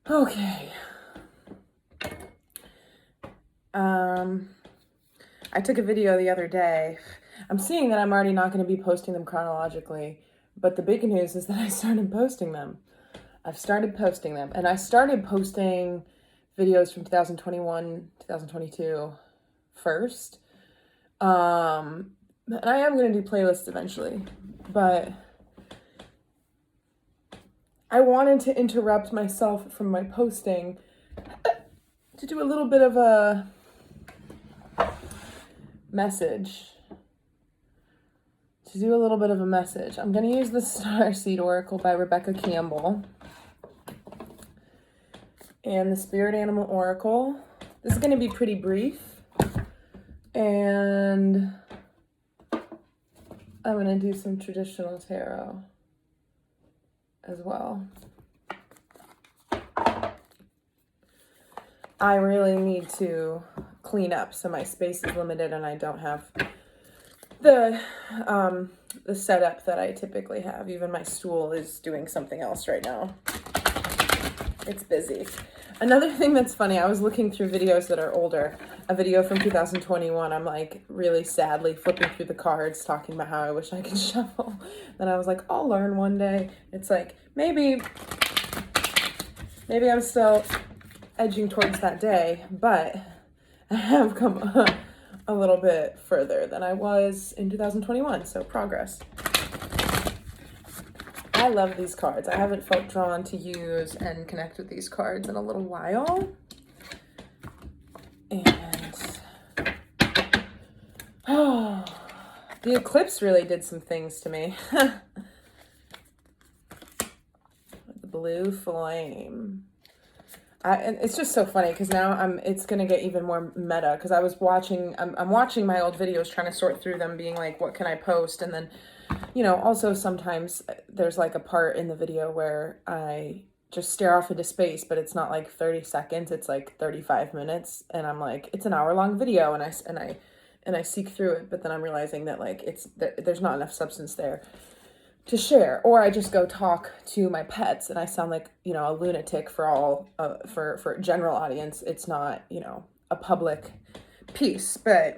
Okay. I took a video the other day. I'm seeing that I'm already not going to be posting them chronologically, but the big news is that I started posting them. I've started posting them, and I started posting videos from 2021, 2022 first. And I am going to do playlists eventually, but I wanted to interrupt myself from my posting to do a little bit of a message. I'm going to use the Starseed Oracle by Rebecca Campbell and the Spirit Animal Oracle. This is going to be pretty brief, and I'm going to do some traditional tarot as well. I really need to clean up, so my space is limited and I don't have the setup that I typically have. Even my stool is doing something else right now. It's busy. Another thing that's funny, I was looking through videos that are older. A video from 2021, I'm like really sadly flipping through the cards talking about how I wish I could shuffle. Then I was like, I'll learn one day. It's like, maybe I'm still edging towards that day, but I have come a little bit further than I was in 2021, so progress. I love these cards. I haven't felt drawn to use and connect with these cards in a little while. And the eclipse really did some things to me. The blue flame. And it's just so funny because now it's going to get even more meta because I'm watching my old videos, trying to sort through them, being like, what can I post? And then, also sometimes there's like a part in the video where I just stare off into space, but it's not like 30 seconds, it's like 35 minutes. And I'm like, it's an hour-long video, and I seek through it, but then I'm realizing that like there's not enough substance there to share, or I just go talk to my pets and I sound like, a lunatic for all, for general audience. It's not, a public piece, but,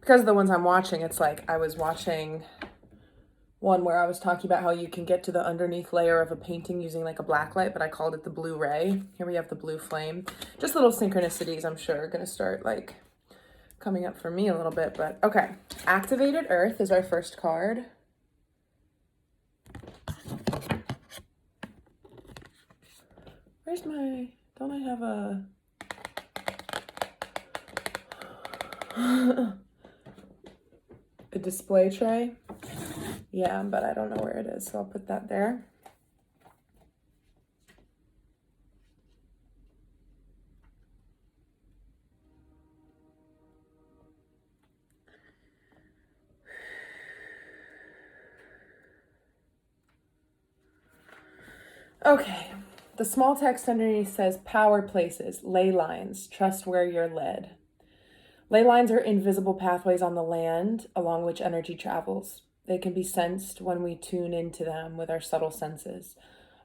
because of the ones I'm watching, it's like I was watching one where I was talking about how you can get to the underneath layer of a painting using like a black light, but I called it the blue ray. Here we have the blue flame. Just little synchronicities, I'm sure, are going to start like coming up for me a little bit, but okay. Activated Earth is our first card. Don't I have a display tray? Yeah, but I don't know where it is, so I'll put that there. Okay, the small text underneath says power places, ley lines, trust where you're led. Ley lines are invisible pathways on the land along which energy travels. They can be sensed when we tune into them with our subtle senses.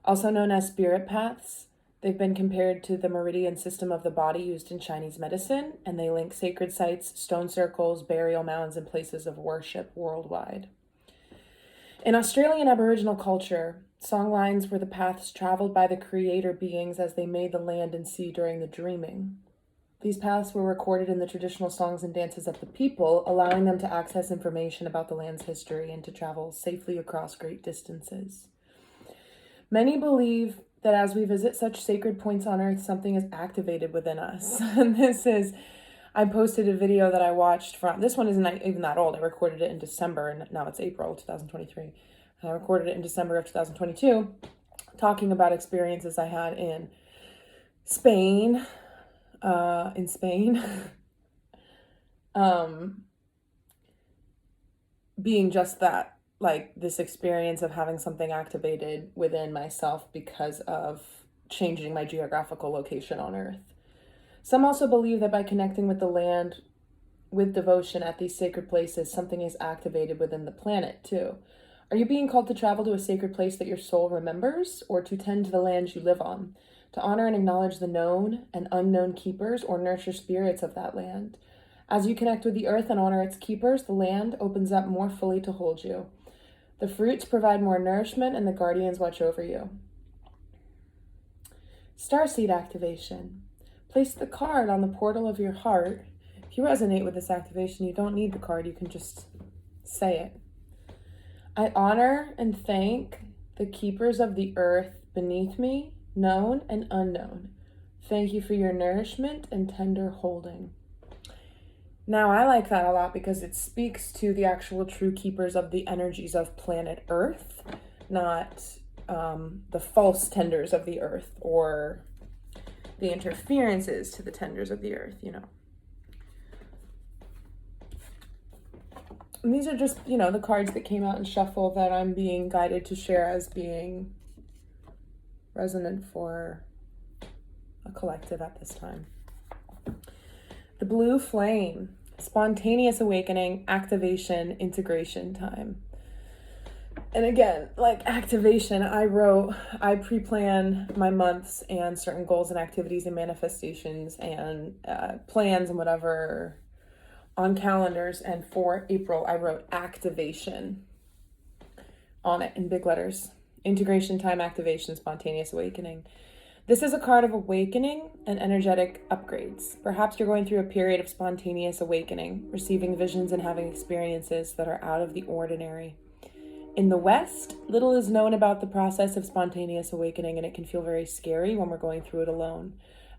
Also known as spirit paths, they've been compared to the meridian system of the body used in Chinese medicine, and they link sacred sites, stone circles, burial mounds, and places of worship worldwide. In Australian Aboriginal culture, songlines were the paths traveled by the creator beings as they made the land and sea during the dreaming. These paths were recorded in the traditional songs and dances of the people, allowing them to access information about the land's history and to travel safely across great distances. Many believe that as we visit such sacred points on earth, something is activated within us. And I posted a video that I watched from, this one isn't even that old. I recorded it in December, and now it's April 2023. I recorded it in December of 2022, talking about experiences I had in Spain, being just that, like this experience of having something activated within myself because of changing my geographical location on earth. Some also believe that by connecting with the land with devotion at these sacred places, something is activated within the planet too. Are you being called to travel to a sacred place that your soul remembers, or to tend to the land you live on, to honor and acknowledge the known and unknown keepers or nurture spirits of that land? As you connect with the earth and honor its keepers, the land opens up more fully to hold you. The fruits provide more nourishment, and the guardians watch over you. Starseed activation. Place the card on the portal of your heart. If you resonate with this activation, you don't need the card, you can just say it. I honor and thank the keepers of the earth beneath me, known and unknown. Thank you for your nourishment and tender holding. Now, I like that a lot because it speaks to the actual true keepers of the energies of planet Earth, not the false tenders of the earth or the interferences to the tenders of the earth, you know. And these are just, you know, the cards that came out in shuffle that I'm being guided to share as being resonant for a collective at this time. The blue flame, spontaneous awakening, activation, integration time. And again, like activation, I pre-plan my months and certain goals and activities and manifestations and plans and whatever on calendars. And for April, I wrote activation on it in big letters. Integration time, activation, spontaneous awakening. This is a card of awakening and energetic upgrades. Perhaps you're going through a period of spontaneous awakening, receiving visions and having experiences that are out of the ordinary. In the West, little is known about the process of spontaneous awakening, and it can feel very scary when we're going through it alone.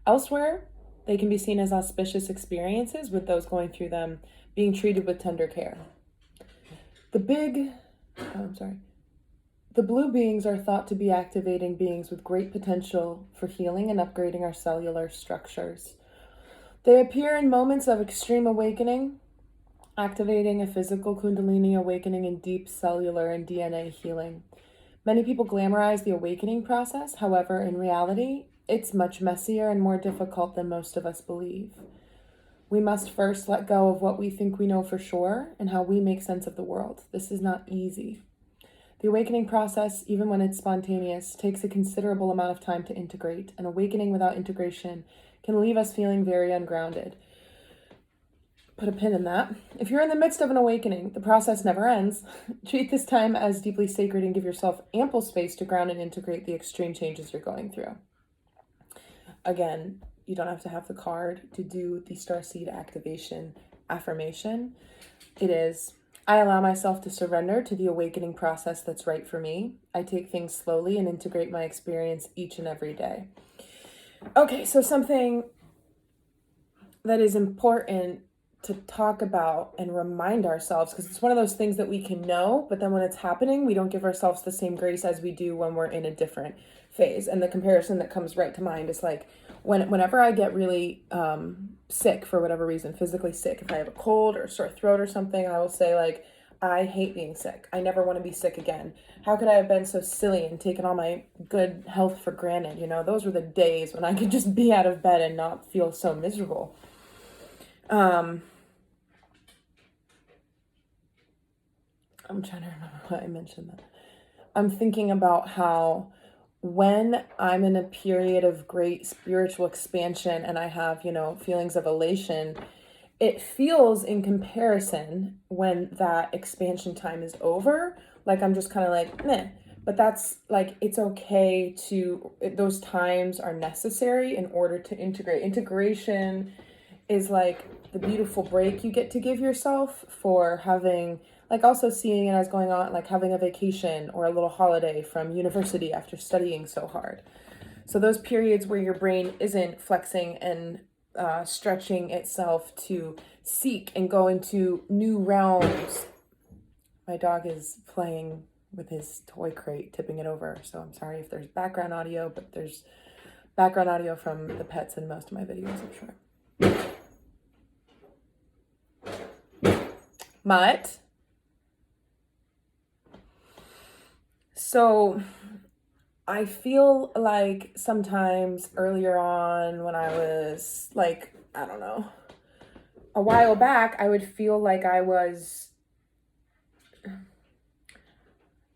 Elsewhere, they can be seen as auspicious experiences, with those going through them being treated with tender care. The blue beings are thought to be activating beings with great potential for healing and upgrading our cellular structures. They appear in moments of extreme awakening, activating a physical kundalini awakening and deep cellular and DNA healing. Many people glamorize the awakening process. However, in reality, it's much messier and more difficult than most of us believe. We must first let go of what we think we know for sure and how we make sense of the world. This is not easy. The awakening process, even when it's spontaneous, takes a considerable amount of time to integrate, and awakening without integration can leave us feeling very ungrounded. Put a pin in that. If you're in the midst of an awakening, the process never ends. Treat this time as deeply sacred and give yourself ample space to ground and integrate the extreme changes you're going through. Again, you don't have to have the card to do the Starseed activation affirmation. It is, I allow myself to surrender to the awakening process that's right for me. I take things slowly and integrate my experience each and every day. Okay, so something that is important to talk about and remind ourselves, because it's one of those things that we can know, but then when it's happening, we don't give ourselves the same grace as we do when we're in a different phase. And the comparison that comes right to mind is like, whenever I get really sick for whatever reason, physically sick, if I have a cold or a sore throat or something, I will say like, I hate being sick. I never want to be sick again. How could I have been so silly and taken all my good health for granted? You know, those were the days when I could just be out of bed and not feel so miserable. I'm trying to remember why I mentioned that. I'm thinking about how when I'm in a period of great spiritual expansion and I have, you know, feelings of elation, it feels in comparison when that expansion time is over, like I'm just kind of like, meh. But that's like, it's okay to, those times are necessary in order to integrate. Integration is like the beautiful break you get to give yourself for having, like also seeing it as going on, like having a vacation or a little holiday from university after studying so hard. So those periods where your brain isn't flexing and stretching itself to seek and go into new realms. My dog is playing with his toy crate, tipping it over. So I'm sorry if there's background audio, but there's background audio from the pets in most of my videos, I'm sure. Mutt. So I feel like sometimes earlier on when I was like, I don't know, a while back, I would feel like I was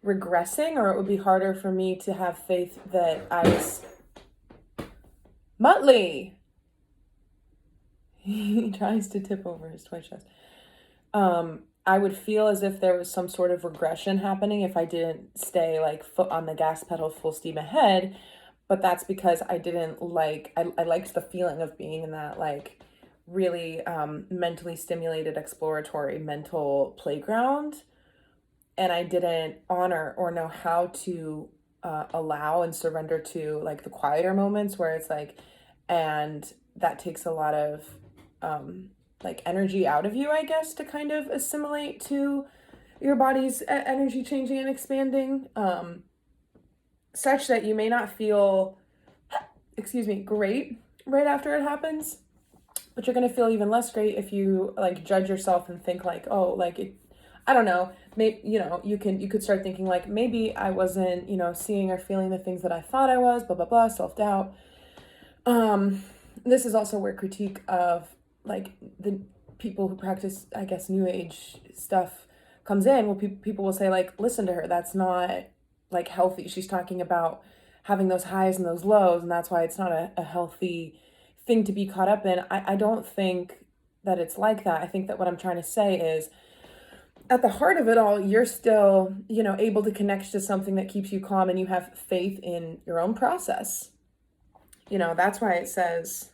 regressing, or it would be harder for me to have faith that I was... Muttley! He tries to tip over his toy chest. I would feel as if there was some sort of regression happening if I didn't stay like foot on the gas pedal, full steam ahead. But that's because I didn't like, I liked the feeling of being in that like really mentally stimulated, exploratory mental playground. And I didn't honor or know how to allow and surrender to like the quieter moments where it's like, and that takes a lot of like energy out of you, I guess, to kind of assimilate to your body's energy changing and expanding, such that you may not feel, great right after it happens, but you're going to feel even less great if you like judge yourself and think like, oh, like it, I don't know, maybe, you could start thinking like, maybe I wasn't, seeing or feeling the things that I thought I was, blah, blah, blah, self-doubt. This is also where critique of like the people who practice, I guess, new age stuff comes in. Well, people will say like, listen to her, that's not like healthy. She's talking about having those highs and those lows, and that's why it's not a healthy thing to be caught up in. I don't think that it's like that. I think that what I'm trying to say is, at the heart of it all, you're still, able to connect to something that keeps you calm, and you have faith in your own process. That's why it says,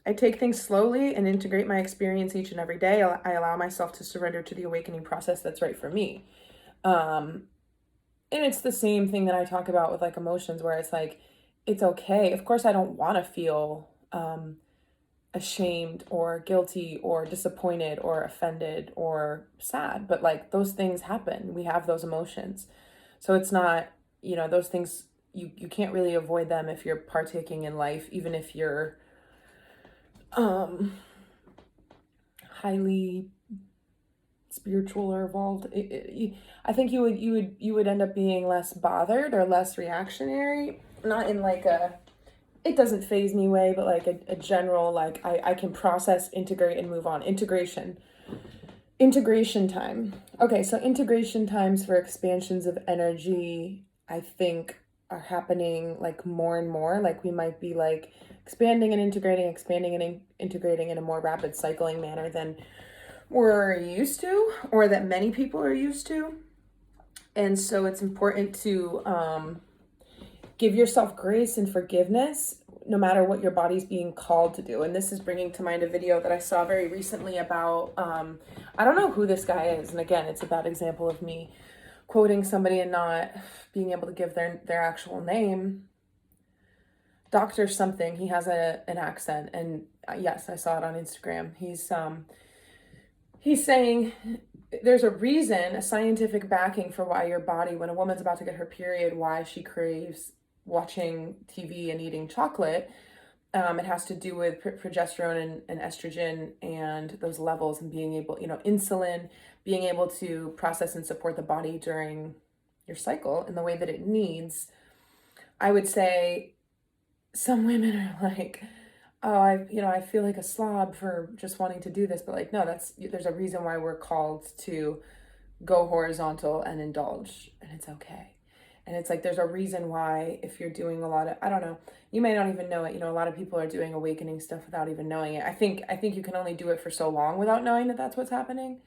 I take things slowly and integrate my experience each and every day. I allow myself to surrender to the awakening process that's right for me. And it's the same thing that I talk about with like emotions, where it's like, it's okay. Of course, I don't want to feel ashamed or guilty or disappointed or offended or sad, but like those things happen. We have those emotions. So it's not, those things, you can't really avoid them if you're partaking in life, even if you're highly spiritual or evolved. I think you would end up being less bothered or less reactionary, not in like a, it doesn't faze me way, but like a general, like I can process, integrate, and move on. Integration time. Okay, so integration times for expansions of energy, I think, are happening like more and more. Like we might be like expanding and integrating in a more rapid cycling manner than we're used to, or that many people are used to. And so it's important to give yourself grace and forgiveness no matter what your body's being called to do. And this is bringing to mind a video that I saw very recently about, I don't know who this guy is. And again, it's a bad example of me quoting somebody and not being able to give their actual name. Dr. something, he has an accent, and yes, I saw it on Instagram. He's saying there's a reason, a scientific backing for why your body, when a woman's about to get her period, why she craves watching TV and eating chocolate. It has to do with progesterone and estrogen and those levels, and being able, insulin, being able to process and support the body during your cycle in the way that it needs. I would say some women are like, oh, I feel like a slob for just wanting to do this, but like, no, there's a reason why we're called to go horizontal and indulge, and it's okay. And it's like, there's a reason why, if you're doing a lot of, I don't know, you may not even know it. A lot of people are doing awakening stuff without even knowing it. I think you can only do it for so long without knowing that that's what's happening.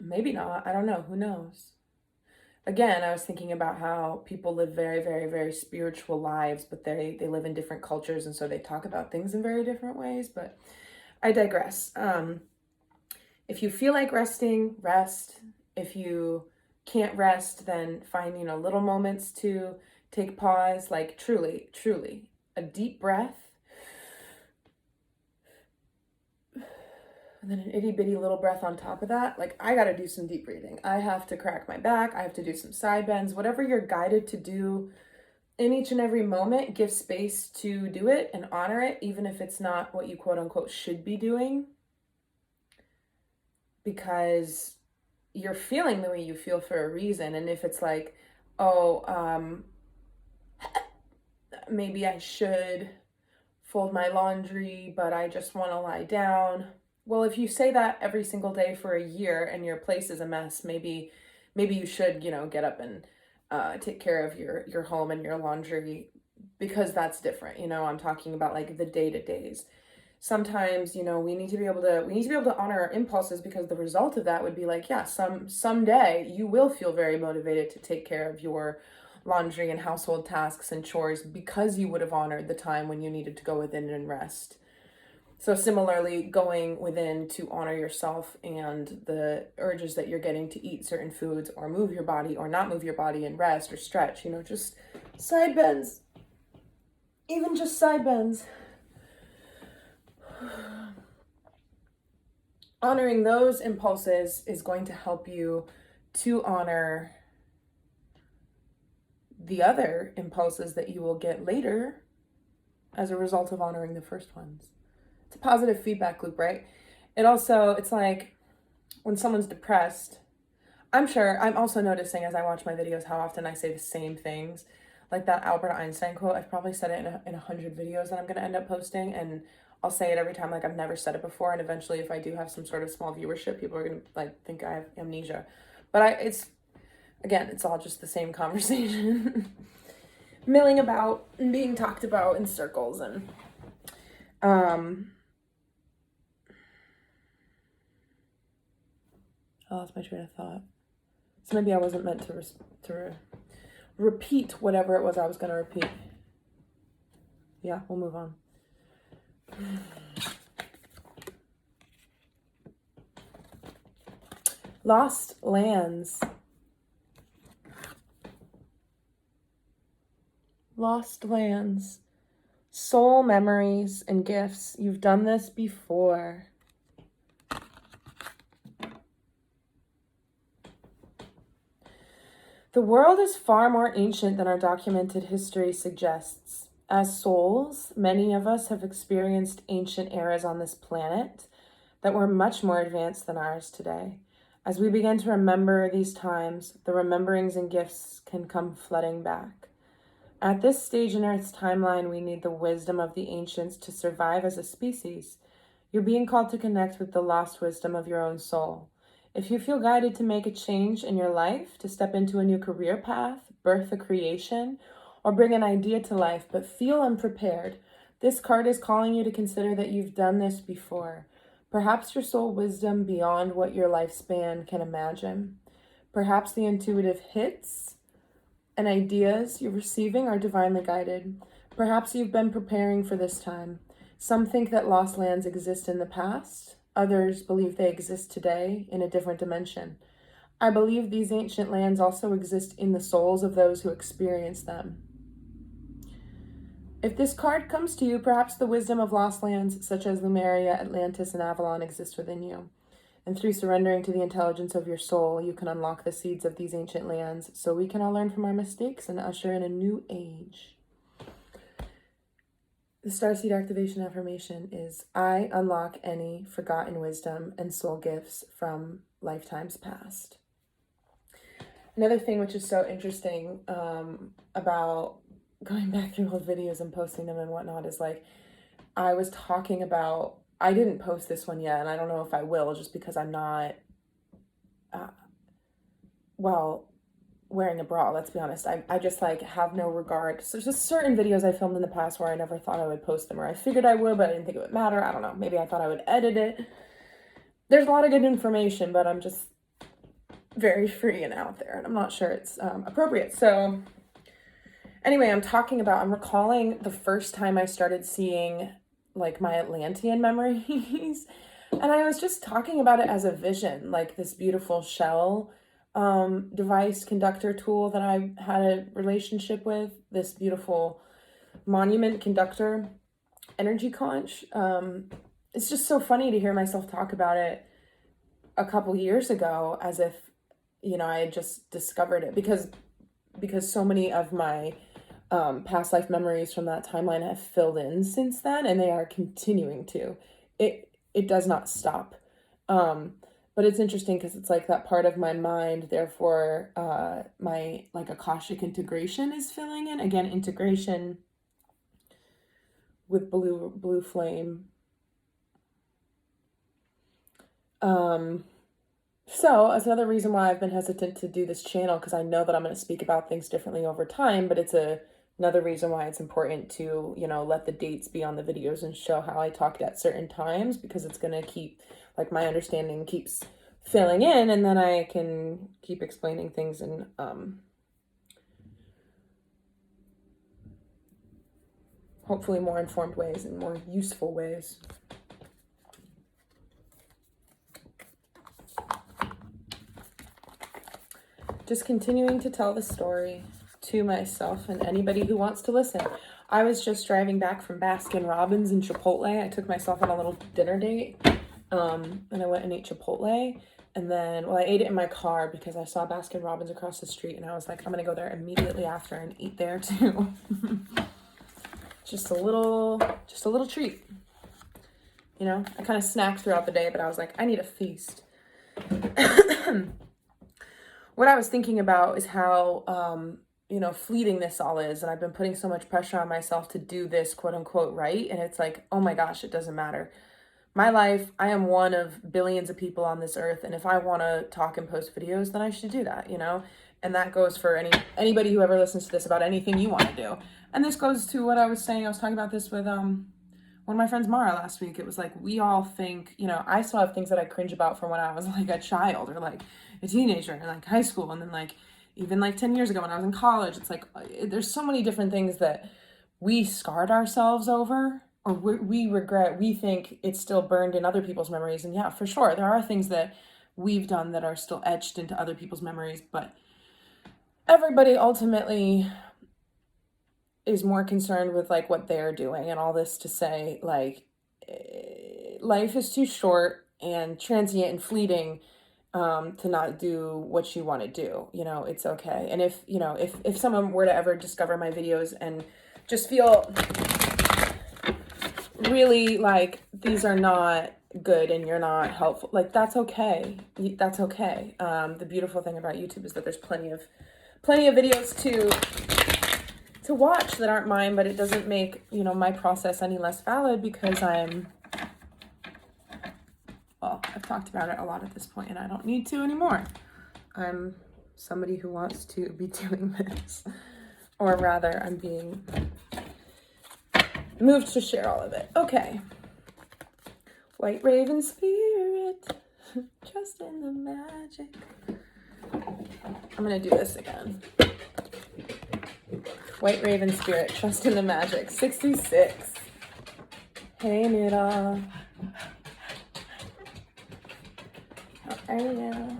Maybe not. I don't know. Who knows? Again, I was thinking about how people live very, very, very spiritual lives, but they live in different cultures, and so they talk about things in very different ways, but I digress. If you feel like resting, rest. If you can't rest, then find, little moments to take pause, like truly, a deep breath, and then an itty bitty little breath on top of that. Like, I got to do some deep breathing. I have to crack my back. I have to do some side bends, whatever you're guided to do in each and every moment. Give space to do it and honor it, even if it's not what you quote unquote should be doing, because you're feeling the way you feel for a reason. And if it's like, oh, maybe I should fold my laundry, but I just want to lie down. well, if you say that every single day for a year and your place is a mess, maybe you should, get up and take care of your home and your laundry, because that's different. I'm talking about like the day-to-days. Sometimes, we need to be able to honor our impulses, because the result of that would be like, yeah, someday you will feel very motivated to take care of your laundry and household tasks and chores, because you would have honored the time when you needed to go within and rest. So similarly, going within to honor yourself and the urges that you're getting to eat certain foods or move your body or not move your body and rest or stretch, just side bends, even just side bends. Honoring those impulses is going to help you to honor the other impulses that you will get later as a result of honoring the first ones. It's a positive feedback loop, right? It's like when someone's depressed, I'm also noticing as I watch my videos how often I say the same things. Like that Albert Einstein quote, I've probably said it in 100 videos that I'm going to end up posting, and I'll say it every time like I've never said it before, and eventually if I do have some sort of small viewership, people are going to like think I have amnesia. But it's all just the same conversation. Milling about and being talked about in circles, and I lost my train of thought. So maybe I wasn't meant to repeat whatever it was I was going to repeat. Yeah, we'll move on. Lost lands. Lost lands. Soul memories and gifts. You've done this before. The world is far more ancient than our documented history suggests. As souls, many of us have experienced ancient eras on this planet that were much more advanced than ours today. As we begin to remember these times, the rememberings and gifts can come flooding back. At this stage in Earth's timeline, we need the wisdom of the ancients to survive as a species. You're being called to connect with the lost wisdom of your own soul. If you feel guided to make a change in your life, to step into a new career path, birth a creation, or bring an idea to life, but feel unprepared, this card is calling you to consider that you've done this before. Perhaps your soul wisdom beyond what your lifespan can imagine. Perhaps the intuitive hits and ideas you're receiving are divinely guided. Perhaps you've been preparing for this time. Some think that lost lands exist in the past. Others believe they exist today in a different dimension. I believe these ancient lands also exist in the souls of those who experience them. If this card comes to you, perhaps the wisdom of lost lands such as Lemuria, Atlantis, and Avalon exists within you. And through surrendering to the intelligence of your soul, you can unlock the seeds of these ancient lands so we can all learn from our mistakes and usher in a new age. The Starseed Activation affirmation is, I unlock any forgotten wisdom and soul gifts from lifetimes past. Another thing which is so interesting about going back through old videos and posting them and whatnot is like, I was talking about, I didn't post this one yet, and I don't know if I will, just because I'm not, wearing a bra, let's be honest. I just like have no regard. So there's just certain videos I filmed in the past where I never thought I would post them, or I figured I would, but I didn't think it would matter. I don't know. Maybe I thought I would edit it. There's a lot of good information, but I'm just very free and out there, and I'm not sure it's appropriate. So anyway, I'm recalling the first time I started seeing like my Atlantean memories, and I was just talking about it as a vision, like this beautiful shell device conductor tool that I had a relationship with, this beautiful monument conductor energy conch. It's just so funny to hear myself talk about it a couple years ago as if, I had just discovered it, because so many of my past life memories from that timeline have filled in since then, and they are continuing to. It does not stop. But it's interesting because it's like that part of my mind, therefore my like Akashic integration is filling in. Again, integration with blue flame. So that's another reason why I've been hesitant to do this channel, because I know that I'm going to speak about things differently over time, but it's another reason why it's important to, let the dates be on the videos and show how I talked at certain times, because it's going to keep, like, my understanding keeps filling in, and then I can keep explaining things in hopefully more informed ways and more useful ways. Just continuing to tell the story to myself and anybody who wants to listen. I was just driving back from Baskin Robbins and Chipotle. I took myself on a little dinner date, and I went and ate Chipotle. And then, I ate it in my car because I saw Baskin Robbins across the street, and I was like, I'm gonna go there immediately after and eat there too. Just a little treat. I kind of snacked throughout the day, but I was like, I need a feast. What I was thinking about is how, fleeting this all is. And I've been putting so much pressure on myself to do this, quote unquote, right. And it's like, oh my gosh, it doesn't matter. My life, I am one of billions of people on this earth. And if I want to talk and post videos, then I should do that, And that goes for anybody who ever listens to this about anything you want to do. And this goes to what I was saying. I was talking about this with one of my friends, Mara, last week. It was like, we all think, I still have things that I cringe about from when I was like a child or like a teenager and like high school. And then like, even like 10 years ago when I was in college, it's like, there's so many different things that we scarred ourselves over, or we regret. We think it's still burned in other people's memories. And yeah, for sure, there are things that we've done that are still etched into other people's memories, but everybody ultimately is more concerned with like what they're doing. And all this to say, like, life is too short and transient and fleeting to not do what you want to do. It's okay. And if someone were to ever discover my videos and just feel really like these are not good and you're not helpful, like, that's okay. That's okay. The beautiful thing about YouTube is that there's plenty of videos to watch that aren't mine, but it doesn't make, my process any less valid, because I've talked about it a lot at this point and I don't need to anymore. I'm somebody who wants to be doing this, or rather I'm being moved to share all of it. Okay. White Raven Spirit, trust in the magic. I'm gonna do this again. White Raven Spirit, trust in the magic. 66. Hey, Nita. How are you?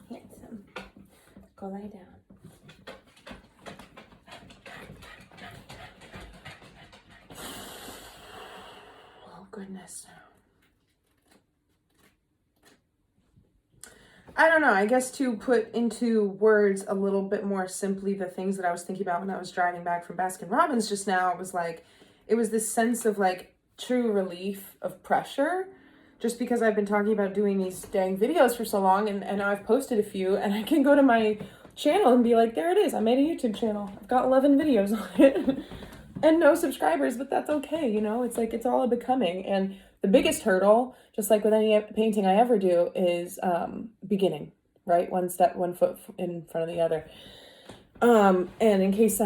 Handsome. Go lie down. Oh, goodness. I don't know, I guess to put into words a little bit more simply the things that I was thinking about when I was driving back from Baskin Robbins just now, it was this sense of like true relief of pressure, just because I've been talking about doing these dang videos for so long, and now I've posted a few, and I can go to my channel and be like, there it is, I made a YouTube channel. I've got 11 videos on it and no subscribers, but that's okay, It's like, it's all a becoming. And the biggest hurdle, just like with any painting I ever do, is beginning, right? One foot in front of the other. And in case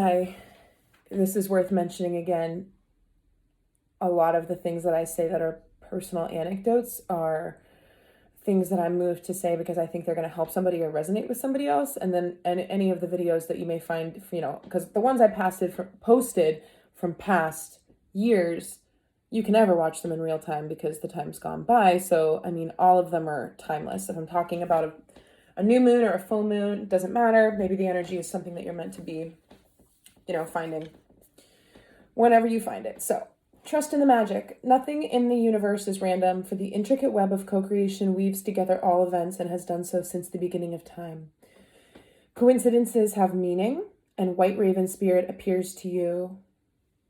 this is worth mentioning again, a lot of the things that I say that are personal anecdotes are things that I'm moved to say because I think they're going to help somebody or resonate with somebody else. And then any of the videos that you may find, because the ones I posted from past years, you can never watch them in real time because the time's gone by. So, all of them are timeless. If I'm talking about a new moon or a full moon, it doesn't matter. Maybe the energy is something that you're meant to be, finding whenever you find it. So, trust in the magic. Nothing in the universe is random, for the intricate web of co-creation weaves together all events and has done so since the beginning of time. Coincidences have meaning, and White Raven Spirit appears to you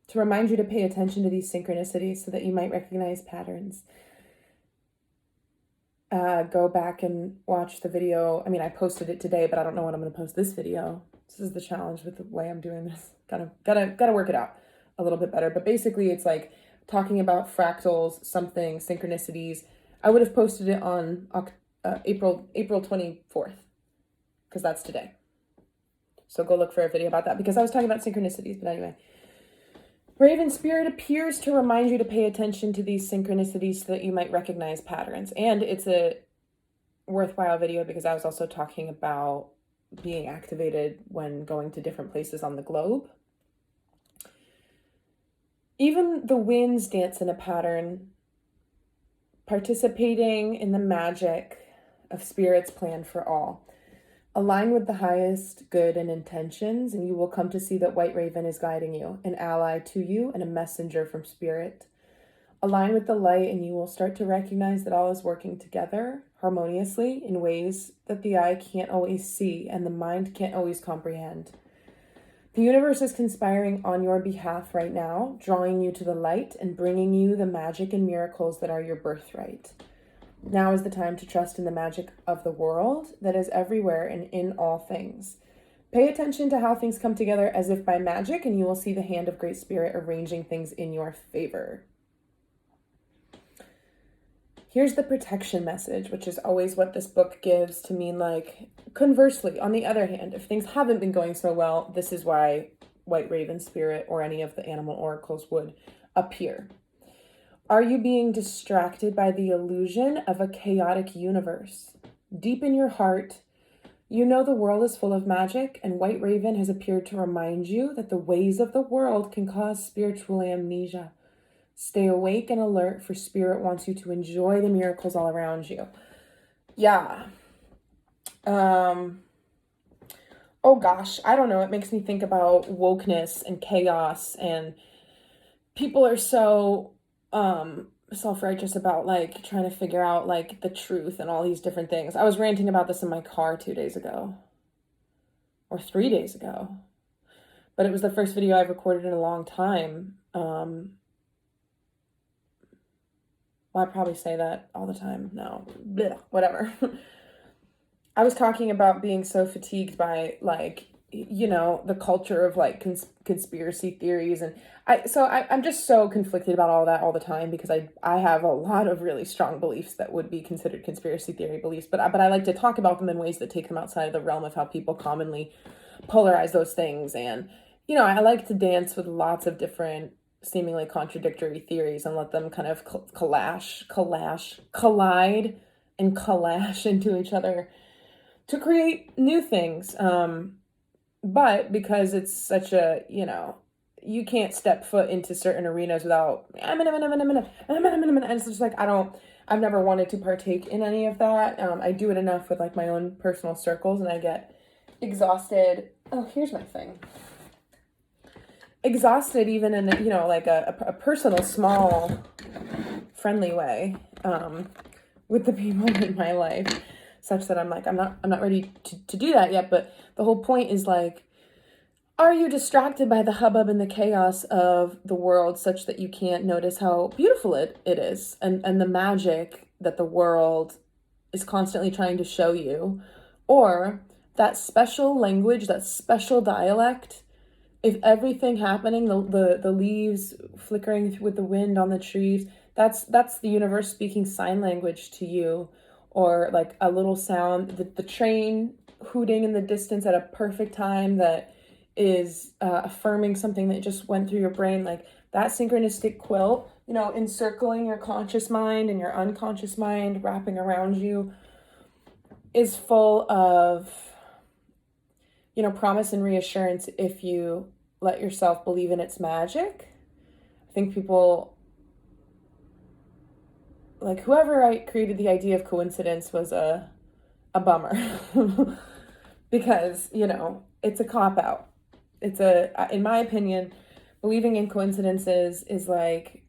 to remind you to pay attention to these synchronicities so that you might recognize patterns. Go back and watch the video. I posted it today, but I don't know when I'm going to post this video. This is the challenge with the way I'm doing this. Gotta work it out. a little bit better. But basically, it's like talking about fractals, something, synchronicities. I would have posted it on April 24th, because that's today. So go look for a video about that, because I was talking about synchronicities. But anyway, Raven Spirit appears to remind you to pay attention to these synchronicities so that you might recognize patterns. And it's a worthwhile video because I was also talking about being activated when going to different places on the globe. Even the winds dance in a pattern, participating in the magic of Spirit's plan for all. Align with the highest good and intentions, and you will come to see that White Raven is guiding you, an ally to you and a messenger from Spirit. Align with the light, and you will start to recognize that all is working together harmoniously in ways that the eye can't always see and the mind can't always comprehend. The universe is conspiring on your behalf right now, drawing you to the light and bringing you the magic and miracles that are your birthright. Now is the time to trust in the magic of the world that is everywhere and in all things. Pay attention to how things come together as if by magic, and you will see the hand of Great Spirit arranging things in your favor. Here's the protection message, which is always what this book gives to mean, like, conversely, on the other hand, if things haven't been going so well, this is why White Raven Spirit or any of the animal oracles would appear. Are you being distracted by the illusion of a chaotic universe? Deep in your heart, you know the world is full of magic, and White Raven has appeared to remind you that the ways of the world can cause spiritual amnesia. Stay awake and alert, for Spirit wants you to enjoy the miracles all around you. Yeah. Oh gosh, I don't know. It makes me think about wokeness and chaos, and people are so self-righteous about like trying to figure out like the truth and all these different things. I was ranting about this in my car 2 days ago or 3 days ago, but it was the first video I've recorded in a long time. Well, I probably say that all the time. No, bleh, whatever. I was talking about being so fatigued by like, you know, the culture of like conspiracy theories, and I'm just so conflicted about all that all the time, because I have a lot of really strong beliefs that would be considered conspiracy theory beliefs, but I like to talk about them in ways that take them outside of the realm of how people commonly polarize those things. And you know, I like to dance with lots of different seemingly contradictory theories and let them kind of collide and clash into each other to create new things. But because it's such a, you know, you can't step foot into certain arenas without, and it's just like, I've never wanted to partake in any of that. I do it enough with like my own personal circles, and I get exhausted. Oh, here's my thing. Exhausted even in, you know, like a personal, small, friendly way, with the people in my life, such that I'm like, I'm not ready to do that yet. But the whole point is like, are you distracted by the hubbub and the chaos of the world such that you can't notice how beautiful it is, and the magic that the world is constantly trying to show you? Or that special language, that special dialect, if everything happening, the leaves flickering with the wind on the trees, that's the universe speaking sign language to you. Or like a little sound, the train hooting in the distance at a perfect time that is affirming something that just went through your brain. Like that synchronistic quilt, you know, encircling your conscious mind and your unconscious mind, wrapping around you, is full of, you know, promise and reassurance if you let yourself believe in its magic. I think people, like whoever created the idea of coincidence was a bummer. Because, you know, it's a cop-out. It's in my opinion, believing in coincidences is like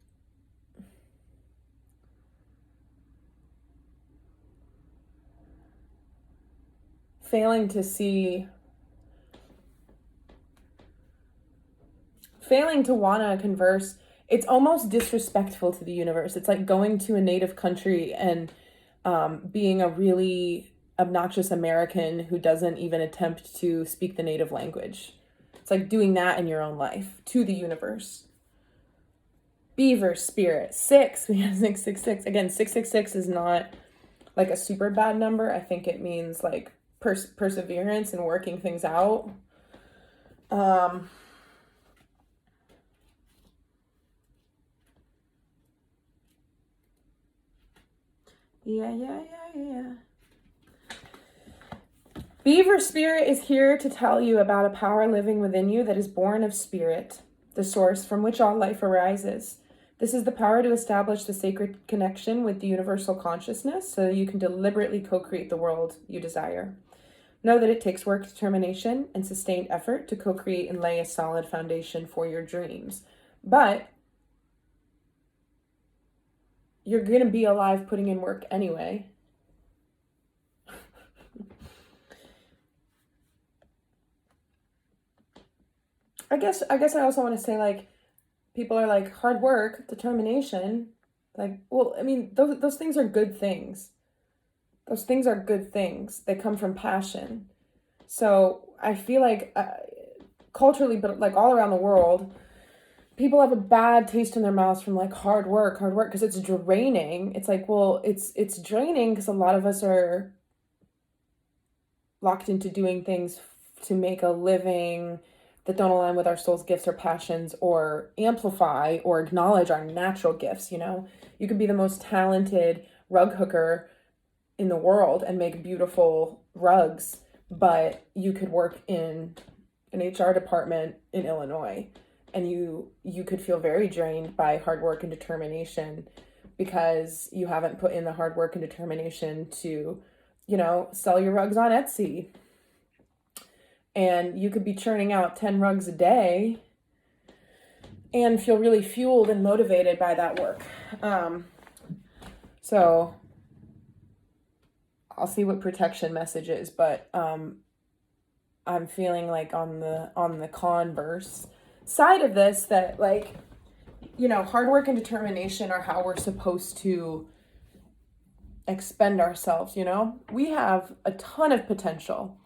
failing to want to converse. It's almost disrespectful to the universe. It's like going to a native country and being a really obnoxious American who doesn't even attempt to speak the native language. It's like doing that in your own life to the universe. Beaver spirit. 6. We have 666. Again, 666 is not like a super bad number. I think it means like perseverance and working things out. Yeah. Beaver spirit is here to tell you about a power living within you that is born of spirit, the source from which all life arises. This is the power to establish the sacred connection with the universal consciousness so you can deliberately co-create the world you desire. Know that it takes work, determination, and sustained effort to co-create and lay a solid foundation for your dreams. But you're going to be alive putting in work anyway. I guess I also want to say, like, people are like, hard work, determination. Like, well, I mean, those things are good things. Those things are good things. They come from passion. So I feel like culturally, but like all around the world, people have a bad taste in their mouths from like hard work, because it's draining. It's like, well, it's draining because a lot of us are locked into doing things to make a living that don't align with our soul's gifts or passions or amplify or acknowledge our natural gifts. You could be the most talented rug hooker in the world and make beautiful rugs, but you could work in an HR department in Illinois, and you could feel very drained by hard work and determination because you haven't put in the hard work and determination to, sell your rugs on Etsy. And you could be churning out 10 rugs a day and feel really fueled and motivated by that work. So I'll see what protection message is, but I'm feeling like on the converse side of this, that like, hard work and determination are how we're supposed to expend ourselves. We have a ton of potential.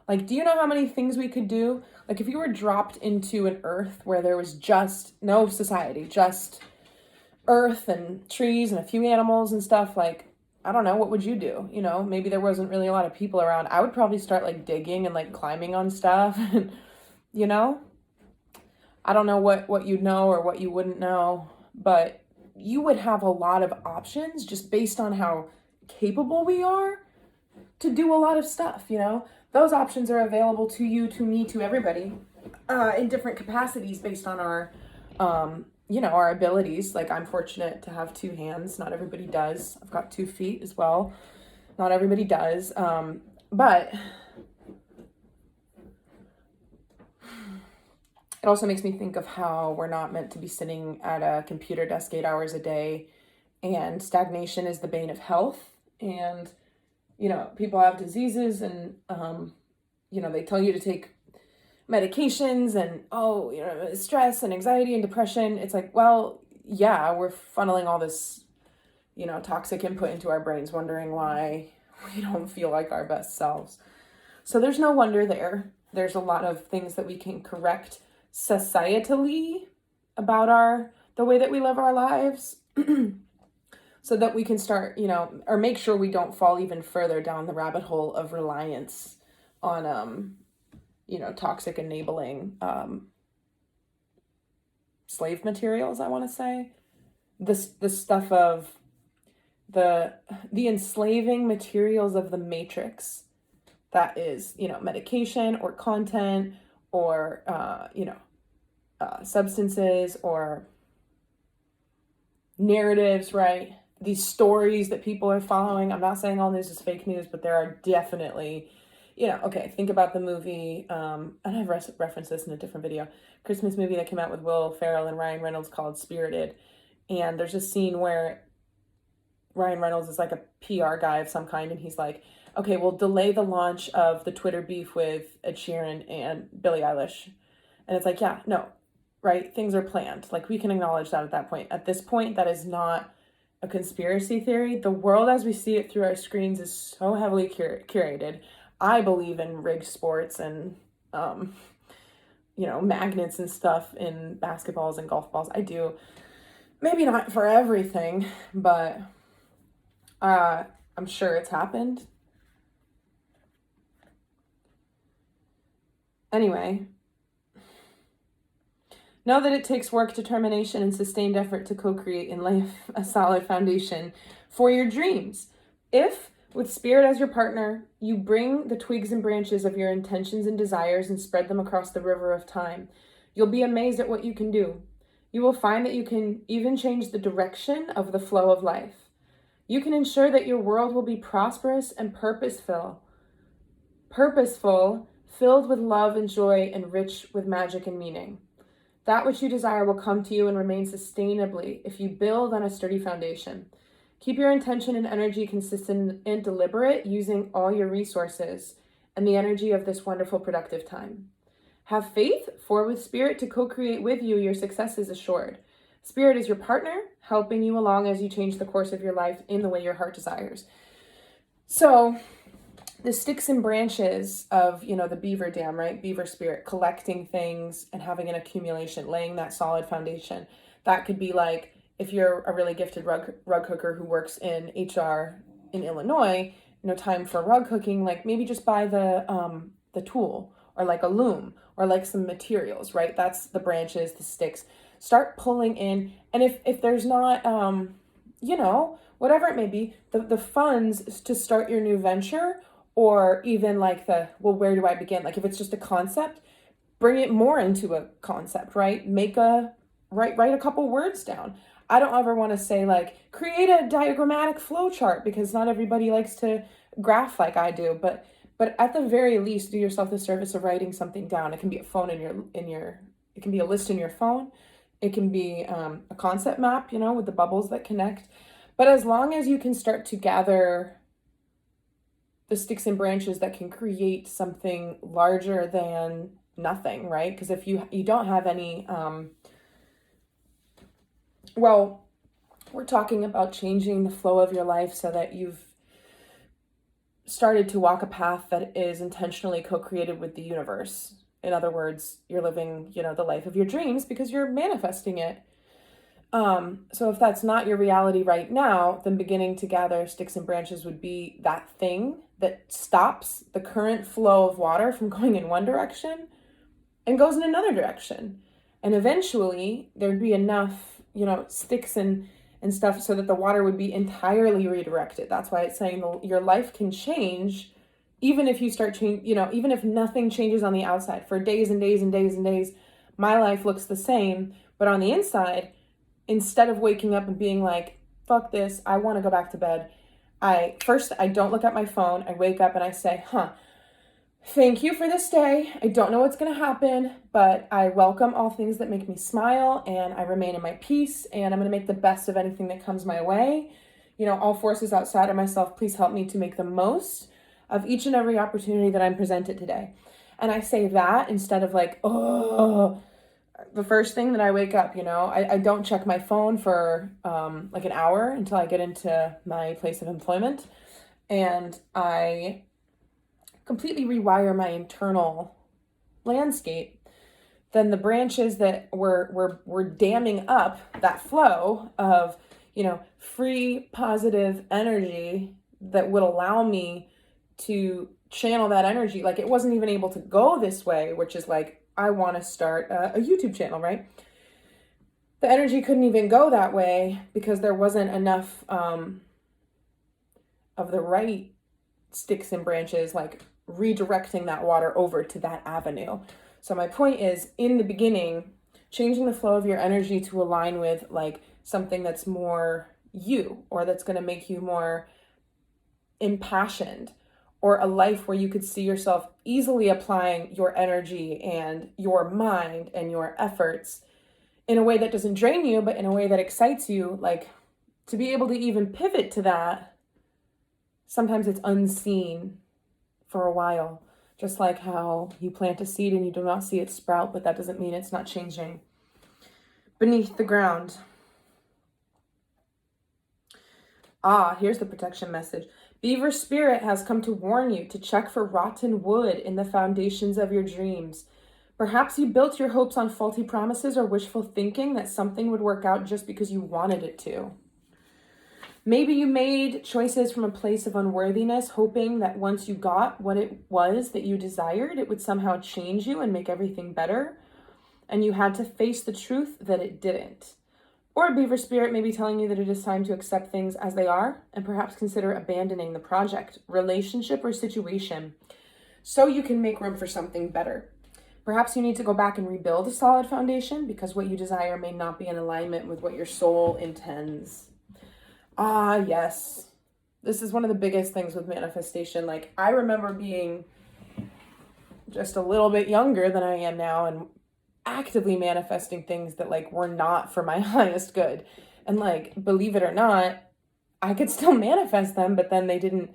Like, do you know how many things we could do? Like, if you were dropped into an earth where there was just no society, just earth and trees and a few animals and stuff, like, I don't know, what would you do? Maybe there wasn't really a lot of people around. I would probably start like digging and like climbing on stuff. And, I don't know what you'd know or what you wouldn't know, but you would have a lot of options just based on how capable we are to do a lot of stuff. Those options are available to you, to me, to everybody, in different capacities based on our our abilities. Like, I'm fortunate to have 2 hands. Not everybody does. I've got 2 feet as well. Not everybody does. But it also makes me think of how we're not meant to be sitting at a computer desk 8 hours a day, and stagnation is the bane of health. And, people have diseases and, they tell you to take medications and, stress and anxiety and depression. It's like, well, yeah, we're funneling all this, toxic input into our brains, wondering why we don't feel like our best selves. So there's no wonder there. There's a lot of things that we can correct societally about the way that we live our lives so that we can start, or make sure we don't fall even further down the rabbit hole of reliance on, toxic enabling slave materials, I want to say. The stuff of the enslaving materials of the matrix, that is, medication or content or, substances or narratives, right? These stories that people are following. I'm not saying all news is fake news, but there are definitely, okay, think about the movie, and I've referenced this in a different video, Christmas movie that came out with Will Ferrell and Ryan Reynolds called Spirited. And there's a scene where Ryan Reynolds is like a PR guy of some kind, and he's like, okay, we'll delay the launch of the Twitter beef with Ed Sheeran and Billie Eilish. And it's like, yeah, no, right? Things are planned. Like, we can acknowledge that at that point. At this point, that is not a conspiracy theory. The world as we see it through our screens is so heavily curated. I believe in rigged sports and, magnets and stuff in basketballs and golf balls. I do. Maybe not for everything, but I'm sure it's happened. Anyway, know that it takes work, determination, and sustained effort to co-create and lay a solid foundation for your dreams. If, with spirit as your partner, you bring the twigs and branches of your intentions and desires and spread them across the river of time, you'll be amazed at what you can do. You will find that you can even change the direction of the flow of life. You can ensure that your world will be prosperous and purposeful, filled with love and joy, and rich with magic and meaning. That which you desire will come to you and remain sustainably if you build on a sturdy foundation. Keep your intention and energy consistent and deliberate, using all your resources and the energy of this wonderful, productive time. Have faith, for with spirit to co-create with you, your success is assured. Spirit is your partner, helping you along as you change the course of your life in the way your heart desires. So the sticks and branches of, the beaver dam, right? Beaver spirit, collecting things and having an accumulation, laying that solid foundation. That could be like, if you're a really gifted rug hooker who works in HR in Illinois, time for rug hooking, like maybe just buy the tool, or like a loom, or like some materials, right? That's the branches, the sticks. Start pulling in, and if there's not, whatever it may be, the funds to start your new venture, or even like where do I begin? Like if it's just a concept, bring it more into a concept, right? Write a couple words down. I don't ever want to say like create a diagrammatic flow chart, because not everybody likes to graph like I do, but at the very least, do yourself the service of writing something down. It can be a phone it can be a list in your phone. It can be a concept map, with the bubbles that connect. But as long as you can start to gather the sticks and branches that can create something larger than nothing, right? Because if you don't have any, we're talking about changing the flow of your life so that you've started to walk a path that is intentionally co-created with the universe. In other words, you're living, the life of your dreams because you're manifesting it. So if that's not your reality right now, then beginning to gather sticks and branches would be that thing that stops the current flow of water from going in one direction and goes in another direction. And eventually there'd be enough, sticks and stuff so that the water would be entirely redirected. That's why it's saying your life can change even if you start even if nothing changes on the outside for days and days and days and days. My life looks the same, but on the inside, instead of waking up and being like, fuck this, I want to go back to bed, I don't look at my phone. I wake up and I say, thank you for this day. I don't know what's going to happen, but I welcome all things that make me smile, and I remain in my peace, and I'm going to make the best of anything that comes my way. All forces outside of myself, please help me to make the most of each and every opportunity that I'm presented today. And I say that instead of like, oh, the first thing that I wake up, I don't check my phone for like an hour until I get into my place of employment. And I completely rewire my internal landscape. Then the branches that were damming up that flow of, free positive energy that would allow me to channel that energy. Like it wasn't even able to go this way, which is like, I want to start a YouTube channel, right? The energy couldn't even go that way because there wasn't enough of the right sticks and branches, like redirecting that water over to that avenue. So my point is, in the beginning, changing the flow of your energy to align with like something that's more you, or that's going to make you more impassioned, or a life where you could see yourself easily applying your energy and your mind and your efforts in a way that doesn't drain you, but in a way that excites you. Like, to be able to even pivot to that, sometimes it's unseen for a while. Just like how you plant a seed and you do not see it sprout, but that doesn't mean it's not changing beneath the ground. Here's the protection message. Beaver spirit has come to warn you to check for rotten wood in the foundations of your dreams. Perhaps you built your hopes on faulty promises or wishful thinking that something would work out just because you wanted it to. Maybe you made choices from a place of unworthiness, hoping that once you got what it was that you desired, it would somehow change you and make everything better. And you had to face the truth that it didn't. Or a beaver spirit may be telling you that it is time to accept things as they are and perhaps consider abandoning the project, relationship, or situation so you can make room for something better. Perhaps you need to go back and rebuild a solid foundation because what you desire may not be in alignment with what your soul intends. Ah, yes. This is one of the biggest things with manifestation. Like, I remember being just a little bit younger than I am now and actively manifesting things that like were not for my highest good. And like, believe it or not, I could still manifest them, but then they didn't,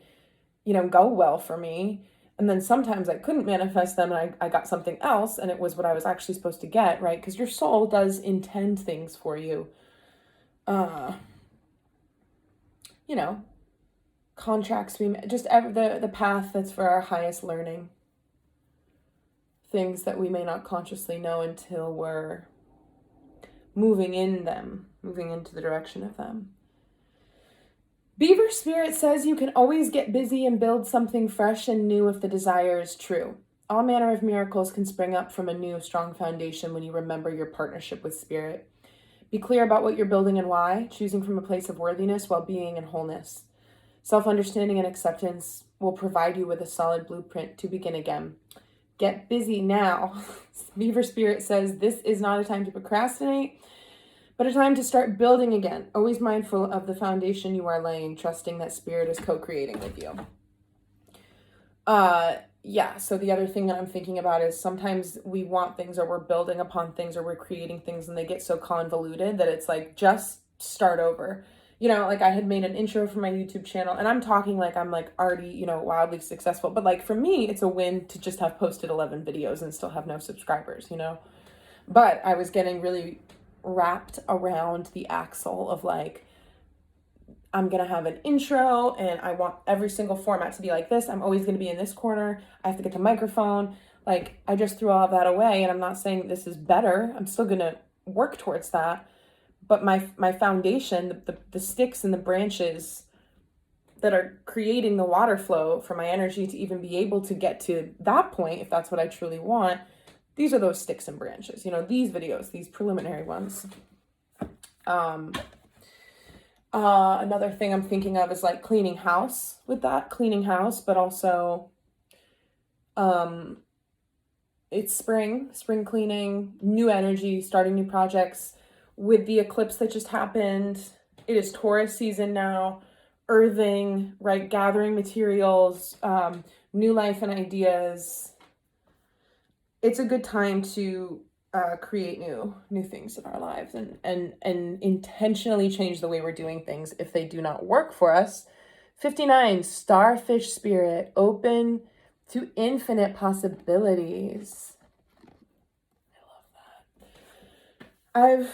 go well for me. And then sometimes I couldn't manifest them and I got something else and it was what I was actually supposed to get, right? Because your soul does intend things for you. Contracts, the path that's for our highest learning. Things that we may not consciously know until we're moving into the direction of them. Beaver Spirit says you can always get busy and build something fresh and new if the desire is true. All manner of miracles can spring up from a new, strong foundation when you remember your partnership with Spirit. Be clear about what you're building and why, choosing from a place of worthiness, well-being, and wholeness. Self-understanding and acceptance will provide you with a solid blueprint to begin again. Get busy now. Beaver Spirit says this is not a time to procrastinate, but a time to start building again. Always mindful of the foundation you are laying, trusting that Spirit is co-creating with you. So the other thing that I'm thinking about is sometimes we want things or we're building upon things or we're creating things and they get so convoluted that it's like, just start over. Like I had made an intro for my YouTube channel and I'm talking like I'm like already, wildly successful. But like for me, it's a win to just have posted 11 videos and still have no subscribers, But I was getting really wrapped around the axle of like, I'm going to have an intro and I want every single format to be like this. I'm always going to be in this corner. I have to get the microphone. Like I just threw all of that away and I'm not saying this is better. I'm still going to work towards that. But my foundation, the sticks and the branches that are creating the water flow for my energy to even be able to get to that point, if that's what I truly want, these are those sticks and branches. These videos, these preliminary ones. Another thing I'm thinking of is like cleaning house, but also it's spring cleaning, new energy, starting new projects. With the eclipse that just happened, it is Taurus season now, earthing, right? Gathering materials, new life and ideas. It's a good time to create new things in our lives and intentionally change the way we're doing things if they do not work for us. 59, Starfish Spirit, open to infinite possibilities. I love that. I've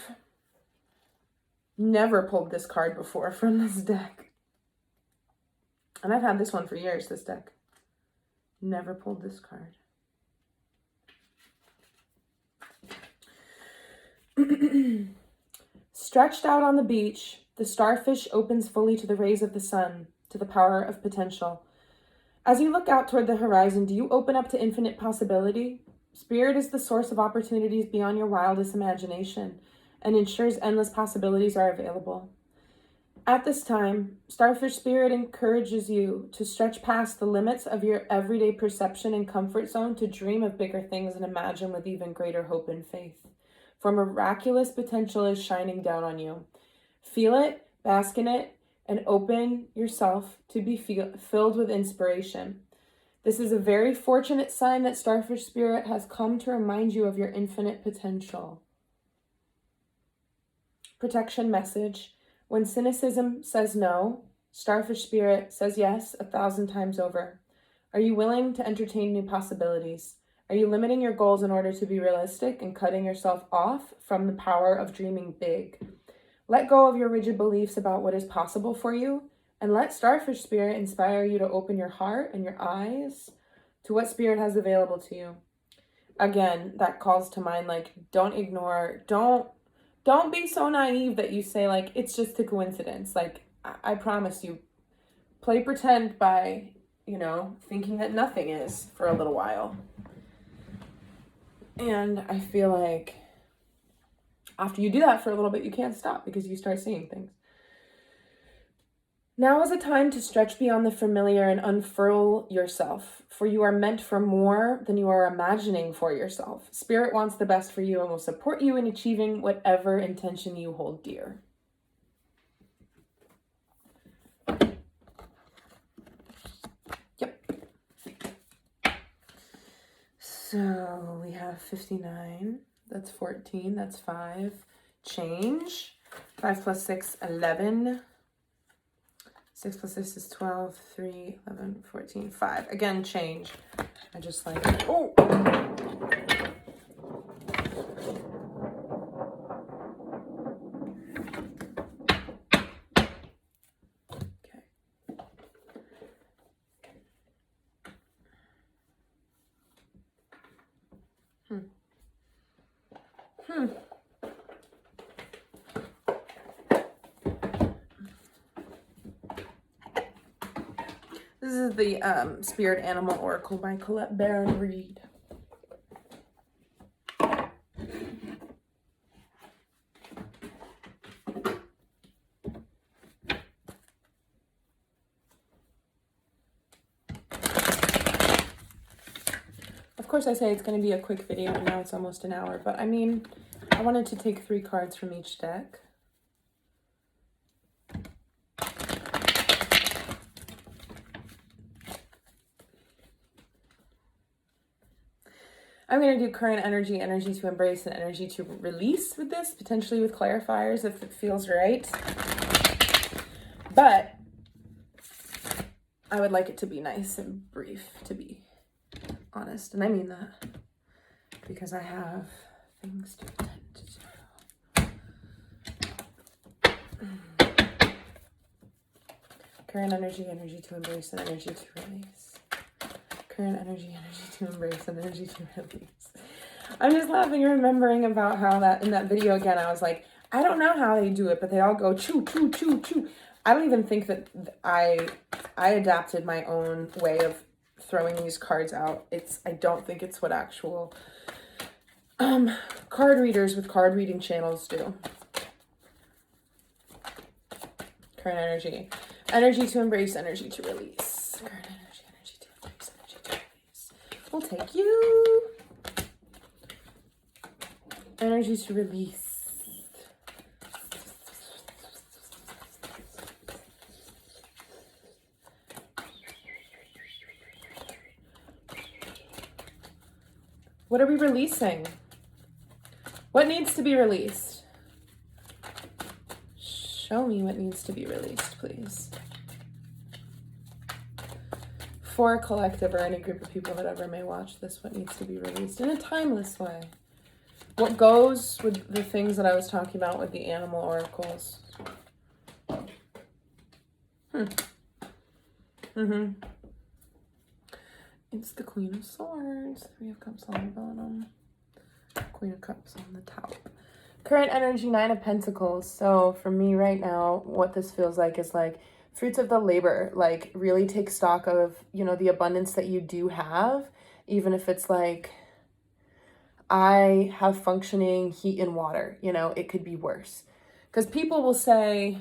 never pulled this card before from this deck. And I've had this one for years, this deck. Never pulled this card. Stretched out on the beach, the starfish opens fully to the rays of the sun, to the power of potential. As you look out toward the horizon, do you open up to infinite possibility? Spirit is the source of opportunities beyond your wildest imagination and ensures endless possibilities are available. At this time, Starfish Spirit encourages you to stretch past the limits of your everyday perception and comfort zone to dream of bigger things and imagine with even greater hope and faith. For miraculous potential is shining down on you. Feel it, bask in it, and open yourself to be filled with inspiration. This is a very fortunate sign that Starfish Spirit has come to remind you of your infinite potential. Protection message. When cynicism says no, Starfish Spirit says yes 1,000 times over. Are you willing to entertain new possibilities? Are you limiting your goals in order to be realistic and cutting yourself off from the power of dreaming big? Let go of your rigid beliefs about what is possible for you and let Starfish Spirit inspire you to open your heart and your eyes to what Spirit has available to you. again, that calls to mind, like, don't ignore, don't be so naive that you say, like, it's just a coincidence. Like, I promise you, play pretend by, you know, thinking that nothing is for a little while. And I feel like after you do that for a little bit, you can't stop because you start seeing things. Now is a time to stretch beyond the familiar and unfurl yourself, for you are meant for more than you are imagining for yourself. Spirit wants the best for you and will support you in achieving whatever intention you hold dear. Yep. So we have 59. That's 14. That's 5. Change. 5 plus 6, 11. 6 plus 6 is 12, 3, 11, 14, 5. Again, change. I just like, oh! Okay. This is the Spirit Animal Oracle by Colette Baron-Reid. Of course, I say it's going to be a quick video, and now it's almost an hour, but I mean, I wanted to take 3 cards from each deck. I'm going to do current energy, energy to embrace, and energy to release with this, potentially with clarifiers if it feels right. But I would like it to be nice and brief, to be honest. And I mean that because I have things to attend to. Current energy, energy to embrace, and energy to release. Current energy, energy to embrace, and energy to release. I'm just laughing and remembering about how that in that video again, I was like, I don't know how they do it, but they all go choo, choo, choo, choo. I don't even think that I adapted my own way of throwing these cards out. I don't think it's what actual card readers with card reading channels do. Current energy. Energy to embrace, energy to release. Current energy, energy to embrace, energy to release. We'll take you. Energy to release. What are we releasing? What needs to be released? Show me what needs to be released, please. For a collective or any group of people that ever may watch this, what needs to be released in a timeless way? What goes with the things that I was talking about with the animal oracles? It's the Queen of Swords. 3 of Cups on the bottom. Queen of Cups on the top. Current energy, 9 of Pentacles. So for me right now, what this feels like is like fruits of the labor. Like really take stock of, you know, the abundance that you do have. Even if it's like, I have functioning heat and water. You know, it could be worse. Because people will say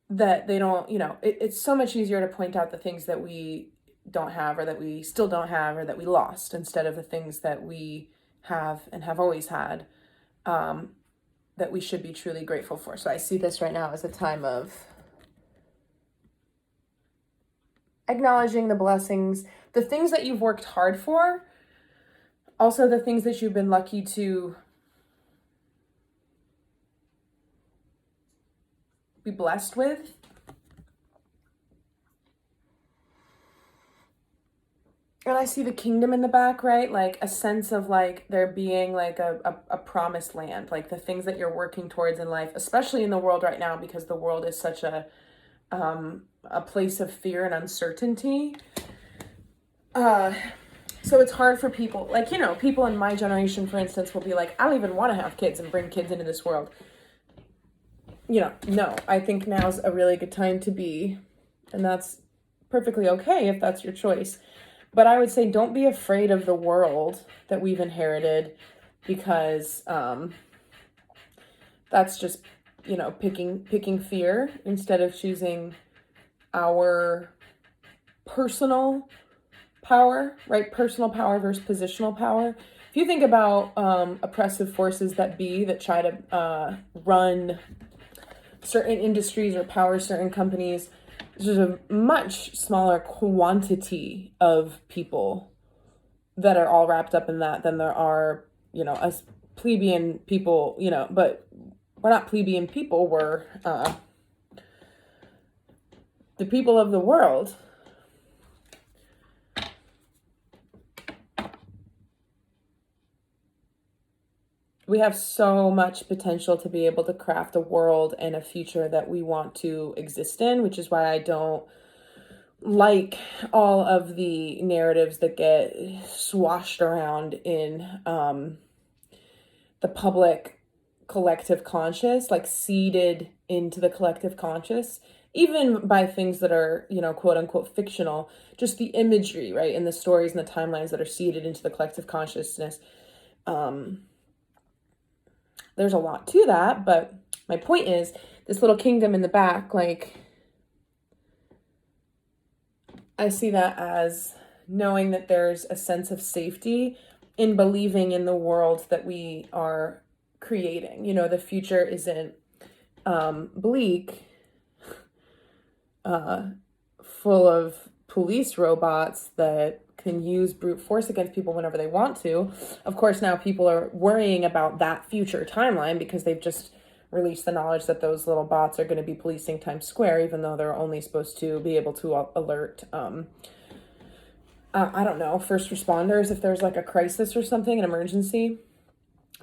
that they don't, you know, it's so much easier to point out the things that we don't have or that we still don't have or that we lost instead of the things that we have and have always had that we should be truly grateful for. So I see this right now as a time of acknowledging the blessings, the things that you've worked hard for, also the things that you've been lucky to be blessed with. And I see the kingdom in the back, right? Like a sense of like there being like a promised land, like the things that you're working towards in life, especially in the world right now, because the world is such a place of fear and uncertainty. So it's hard for people, like, people in my generation, for instance, will be like, I don't even want to have kids and bring kids into this world. No, I think now's a really good time to be, and that's perfectly okay if that's your choice. But I would say don't be afraid of the world that we've inherited, because that's just, picking fear instead of choosing our personal power, right? Personal power versus positional power. If you think about oppressive forces that try to run certain industries or power certain companies, there's a much smaller quantity of people that are all wrapped up in that than there are, us plebeian people, but we're not plebeian people, we're the people of the world. We have so much potential to be able to craft a world and a future that we want to exist in, which is why I don't like all of the narratives that get swashed around in the public collective conscious, like seeded into the collective conscious, even by things that are, quote unquote fictional, just the imagery, right? And the stories and the timelines that are seeded into the collective consciousness. There's a lot to that, but my point is this little kingdom in the back, like, I see that as knowing that there's a sense of safety in believing in the world that we are creating. The future isn't bleak, full of police robots that can use brute force against people whenever they want to. Of course, now people are worrying about that future timeline because they've just released the knowledge that those little bots are going to be policing Times Square, even though they're only supposed to be able to alert, I don't know, first responders if there's like a crisis or something, an emergency.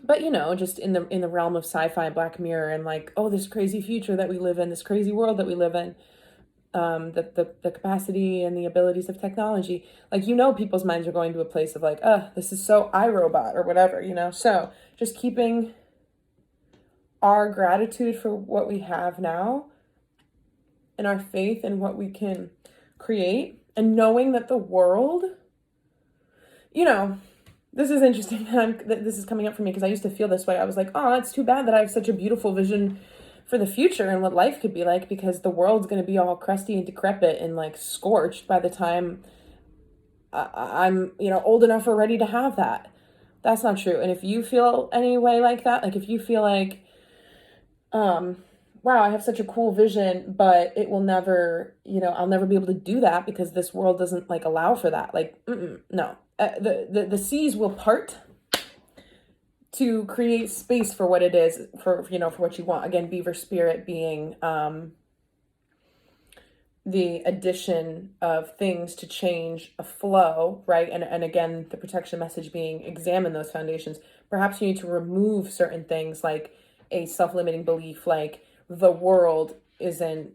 But just in the realm of sci-fi, Black Mirror, and like, oh, this crazy future that we live in, this crazy world that we live in. The capacity and the abilities of technology, like, people's minds are going to a place of like, this is so iRobot or whatever, so just keeping our gratitude for what we have now and our faith in what we can create, and knowing that the world, this is interesting that this is coming up for me, because I used to feel this way. I was like, oh, it's too bad that I have such a beautiful vision for the future and what life could be like, because the world's going to be all crusty and decrepit and like scorched by the time I'm, old enough or ready to have that. That's not true. And if you feel any way like that, like if you feel like, wow, I have such a cool vision, but it will never, I'll never be able to do that because this world doesn't like allow for that. Like, no, the seas will part to create space for what it is, for what you want. Again, beaver spirit being the addition of things to change a flow, right? And again, the protection message being examine those foundations. Perhaps you need to remove certain things, like a self-limiting belief, like the world isn't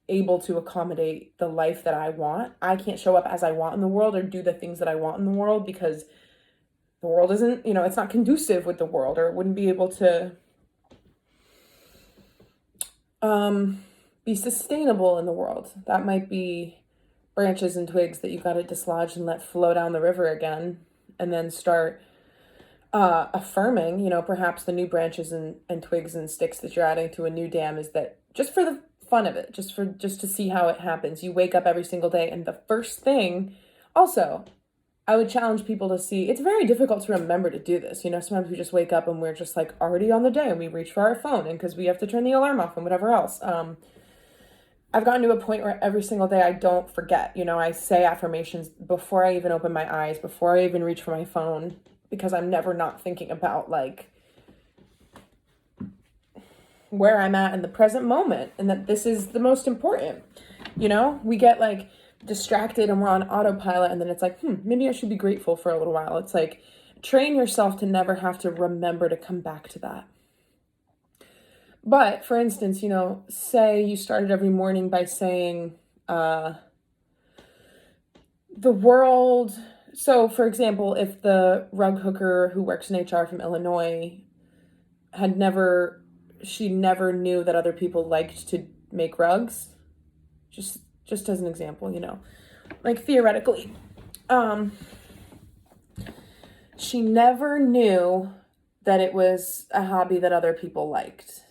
able to accommodate the life that I want. I can't show up as I want in the world or do the things that I want in the world because the world isn't, it's not conducive with the world, or it wouldn't be able to be sustainable in the world. That might be branches and twigs that you got to dislodge and let flow down the river again, and then start affirming, perhaps the new branches and twigs and sticks that you're adding to a new dam is that just for the fun of it, just to see how it happens. You wake up every single day, and the first thing, also, I would challenge people to see, it's very difficult to remember to do this. Sometimes we just wake up and we're just like already on the day and we reach for our phone, and because we have to turn the alarm off and whatever else. I've gotten to a point where every single day I don't forget. I say affirmations before I even open my eyes, before I even reach for my phone, because I'm never not thinking about like where I'm at in the present moment, and that this is the most important. We get like distracted and we're on autopilot, and then it's like, maybe I should be grateful for a little while. It's like, train yourself to never have to remember to come back to that. But for instance, say you started every morning by saying, the world So, for example, if the rug hooker who works in HR from Illinois had never, she never knew that other people liked to make rugs, just as an example, like theoretically, um, she never knew that it was a hobby that other people liked.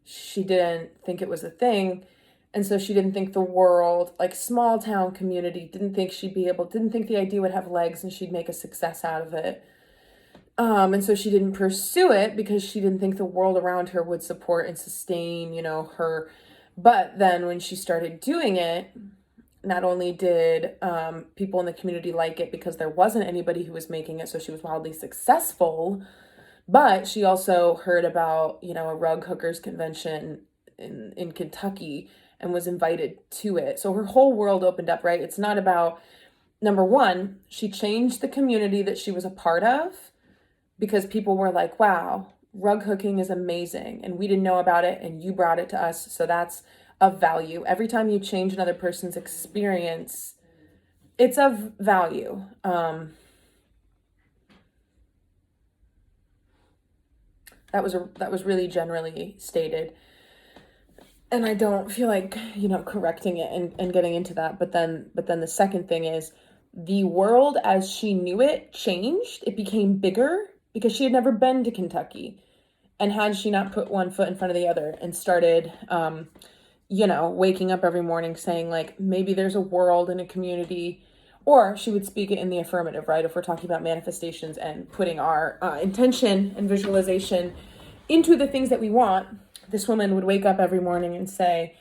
She didn't think it was a thing. And so she didn't think the world, like small town community, didn't think the idea would have legs and she'd make a success out of it. And so she didn't pursue it because she didn't think the world around her would support and sustain, her. But then when she started doing it, not only did people in the community like it because there wasn't anybody who was making it, so she was wildly successful, but she also heard about, a rug hookers convention in Kentucky and was invited to it. So her whole world opened up, right? It's not about, number one, she changed the community that she was a part of because people were like, wow, rug hooking is amazing. And we didn't know about it and you brought it to us. So that's of value. Every time you change another person's experience, it's of value. That was really generally stated. And I don't feel like, correcting it and getting into that. But then the second thing is the world as she knew it changed. It became bigger because she had never been to Kentucky. And had she not put one foot in front of the other and started, waking up every morning saying, like, maybe there's a world and a community, or she would speak it in the affirmative, right? If we're talking about manifestations and putting our intention and visualization into the things that we want, this woman would wake up every morning and say,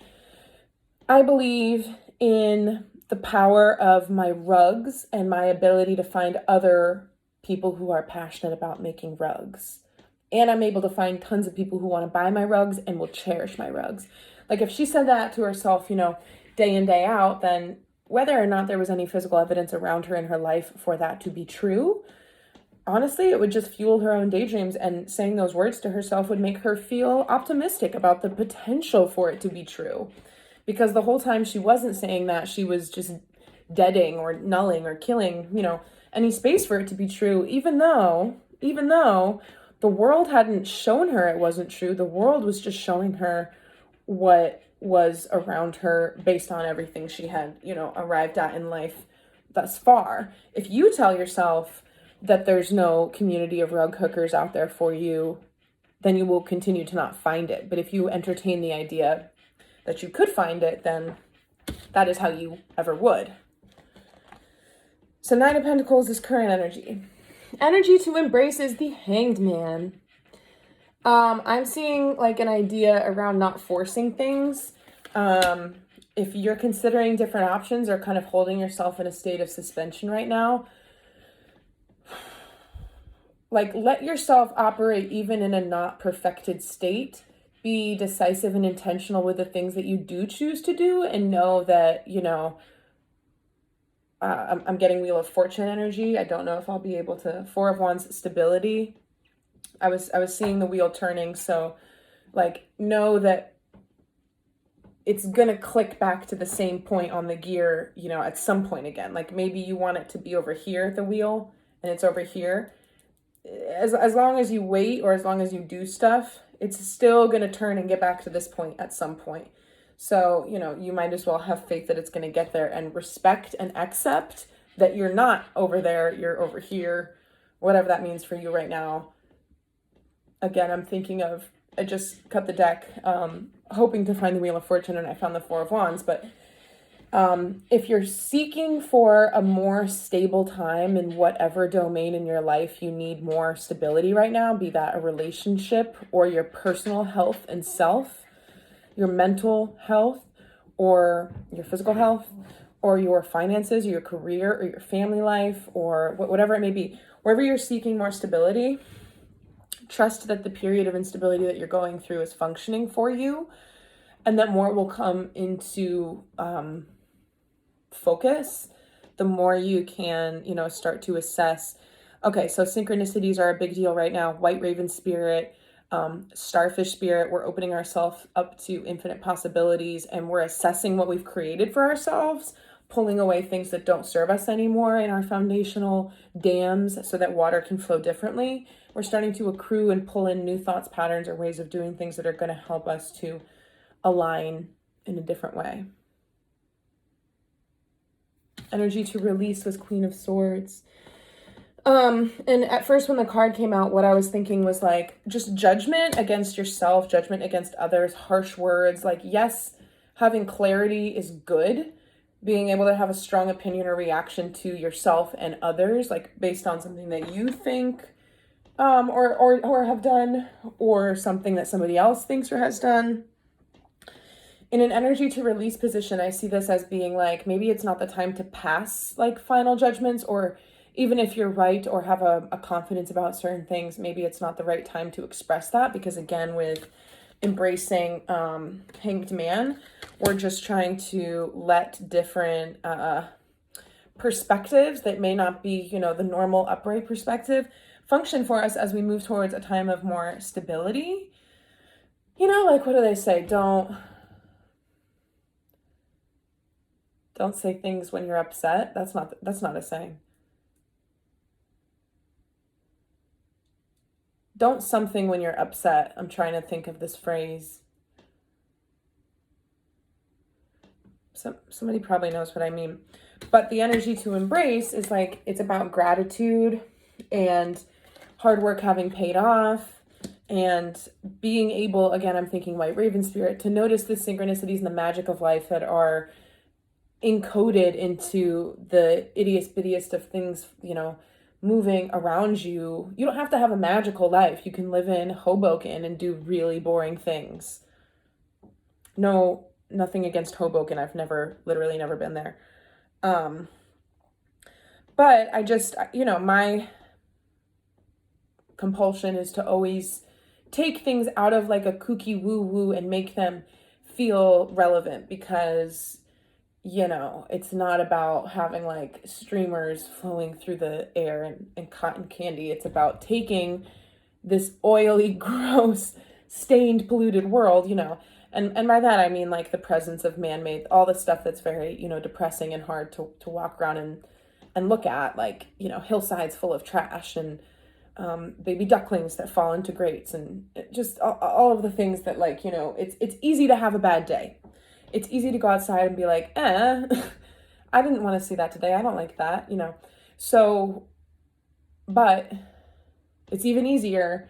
I believe in the power of my rugs and my ability to find other people who are passionate about making rugs. And I'm able to find tons of people who want to buy my rugs and will cherish my rugs. Like if she said that to herself, day in, day out, then whether or not there was any physical evidence around her in her life for that to be true, honestly, it would just fuel her own daydreams, and saying those words to herself would make her feel optimistic about the potential for it to be true. Because the whole time she wasn't saying that, she was just deading or nulling or killing, any space for it to be true, even though the world hadn't shown her it wasn't true. The world was just showing her what was around her based on everything she had, arrived at in life thus far. If you tell yourself that there's no community of rug hookers out there for you, then you will continue to not find it. But if you entertain the idea that you could find it, then that is how you ever would. So 9 of Pentacles is current energy. Energy to embrace is the Hanged Man. I'm seeing like an idea around not forcing things. If you're considering different options or kind of holding yourself in a state of suspension right now, like let yourself operate even in a not perfected state. Be decisive and intentional with the things that you do choose to do, and know that, I'm getting Wheel of Fortune energy. I don't know if I'll be able to. 4 of Wands, stability. I was seeing the wheel turning, so like know that it's gonna click back to the same point on the gear, at some point again. Like maybe you want it to be over here at the wheel and it's over here. As long as you wait or as long as you do stuff, it's still gonna turn and get back to this point at some point. So, you might as well have faith that it's gonna get there, and respect and accept that you're not over there, you're over here, whatever that means for you right now. Again, I'm thinking of, I just cut the deck, hoping to find the Wheel of Fortune, and I found the 4 of Wands. But if you're seeking for a more stable time in whatever domain in your life you need more stability right now, be that a relationship or your personal health and self, your mental health or your physical health, or your finances, or your career, or your family life, or whatever it may be, wherever you're seeking more stability, trust that the period of instability that you're going through is functioning for you, and that more will come into focus the more you can, start to assess. Okay, so synchronicities are a big deal right now. White Raven spirit, starfish spirit, we're opening ourselves up to infinite possibilities, and we're assessing what we've created for ourselves pulling away things that don't serve us anymore in our foundational dams so that water can flow differently. We're starting to accrue and pull in new thoughts, patterns, or ways of doing things that are going to help us to align in a different way. Energy to release was Queen of Swords. And at first when the card came out, what I was thinking was like just judgment against yourself, judgment against others, harsh words. Like, yes, having clarity is good. Being able to have a strong opinion or reaction to yourself and others, like based on something that you think or have done, or something that somebody else thinks or has done. In an energy to release position, I see this as being like, maybe it's not the time to pass like final judgments, or even if you're right or have a confidence about certain things, maybe it's not the right time to express that, because again, with embracing Hanged Man, we're just trying to let different perspectives that may not be, you know, the normal upright perspective function for us as we move towards a time of more stability. You know, like, what do they say? Don't say things when you're upset. That's not a saying. Don't something when you're upset. I'm trying to think of this phrase. Somebody probably knows what I mean. But the energy to embrace is like, it's about gratitude and hard work having paid off, and being able, again, I'm thinking White Raven Spirit, to notice the synchronicities and the magic of life that are encoded into the ittiest bittiest of things, you know, moving around you. You don't have to have a magical life. You can live in Hoboken and do really boring things. No, nothing against Hoboken. I've literally never been there. But I just, you know, my compulsion is to always take things out of like a kooky woo-woo and make them feel relevant, because, you know, it's not about having like streamers flowing through the air and cotton candy. It's about taking this oily, gross, stained, polluted world, you know, and by that I mean like the presence of man-made, all the stuff that's very, you know, depressing and hard to walk around and look at, like, you know, hillsides full of trash and baby ducklings that fall into grates, and just all of the things that, like, you know, it's easy to have a bad day. It's easy to go outside and be like, I didn't want to see that today. I don't like that, you know. So, but it's even easier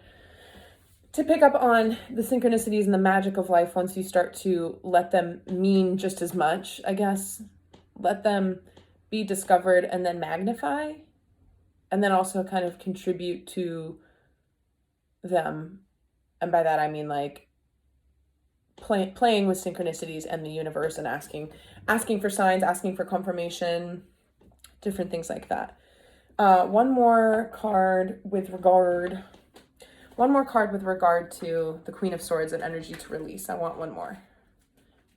to pick up on the synchronicities and the magic of life once you start to let them mean just as much, I guess. Let them be discovered and then magnify, and then also kind of contribute to them. And by that I mean like playing with synchronicities and the universe, and asking for signs, asking for confirmation, different things like that. One more card with regard to the Queen of Swords and energy to release. I want one more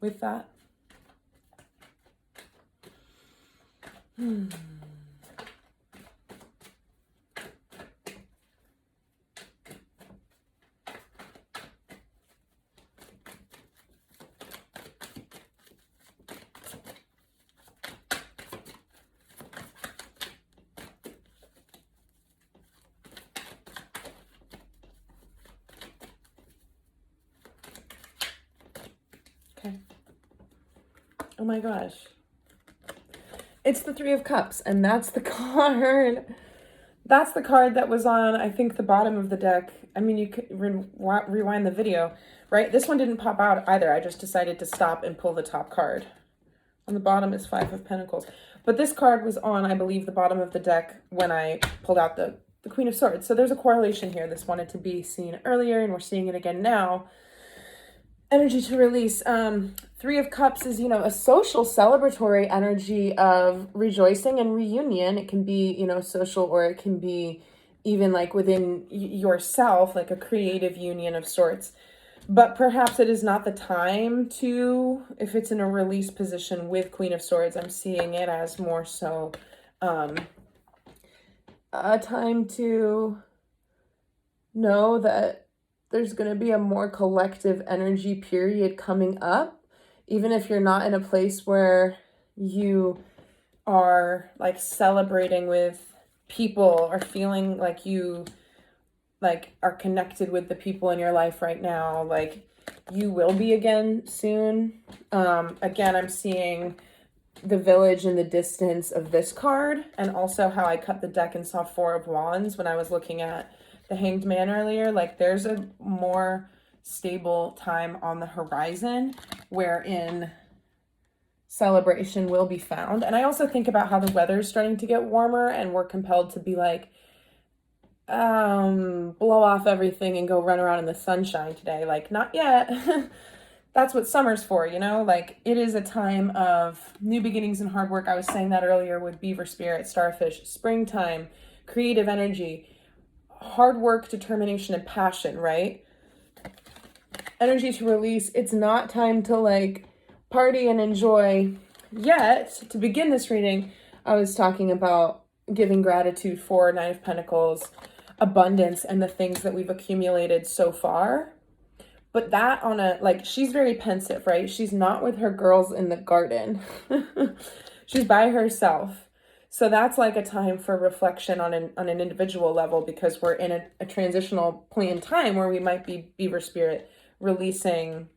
with that. Okay. Oh my gosh. It's the Three of Cups, and that's the card. That's the card that was on, I think, the bottom of the deck. I mean, you could rewind the video, right? This one didn't pop out either. I just decided to stop and pull the top card. On the bottom is Five of Pentacles. But this card was on, I believe, the bottom of the deck when I pulled out the Queen of Swords. So there's a correlation here. This wanted to be seen earlier, and we're seeing it again now. Energy to release. Three of Cups is, you know, a social celebratory energy of rejoicing and reunion. It can be, you know, social, or it can be even like within yourself, like a creative union of sorts. But perhaps it is not the time to, if it's in a release position with Queen of Swords, I'm seeing it as more so a time to know that there's going to be a more collective energy period coming up, even if you're not in a place where you are like celebrating with people or feeling like you like are connected with the people in your life right now, like you will be again soon. Again, I'm seeing the village in the distance of this card, and also how I cut the deck and saw 4 of Wands when I was looking at the Hanged Man earlier. Like there's a more stable time on the horizon wherein celebration will be found. And I also think about how the weather's starting to get warmer and we're compelled to be like, blow off everything and go run around in the sunshine today. Like, not yet. That's what summer's for, you know? Like, it is a time of new beginnings and hard work. I was saying that earlier with Beaver Spirit, Starfish, springtime, creative energy, hard work, determination, and passion, right? Energy to release. It's not time to like party and enjoy yet. To begin this reading, I was talking about giving gratitude for 9 of Pentacles, abundance, and the things that we've accumulated so far. But that on a, like, she's very pensive, right? She's not with her girls in the garden. She's by herself. So that's like a time for reflection on an individual level, because we're in a transitional point in time where we might be Beaver Spirit releasing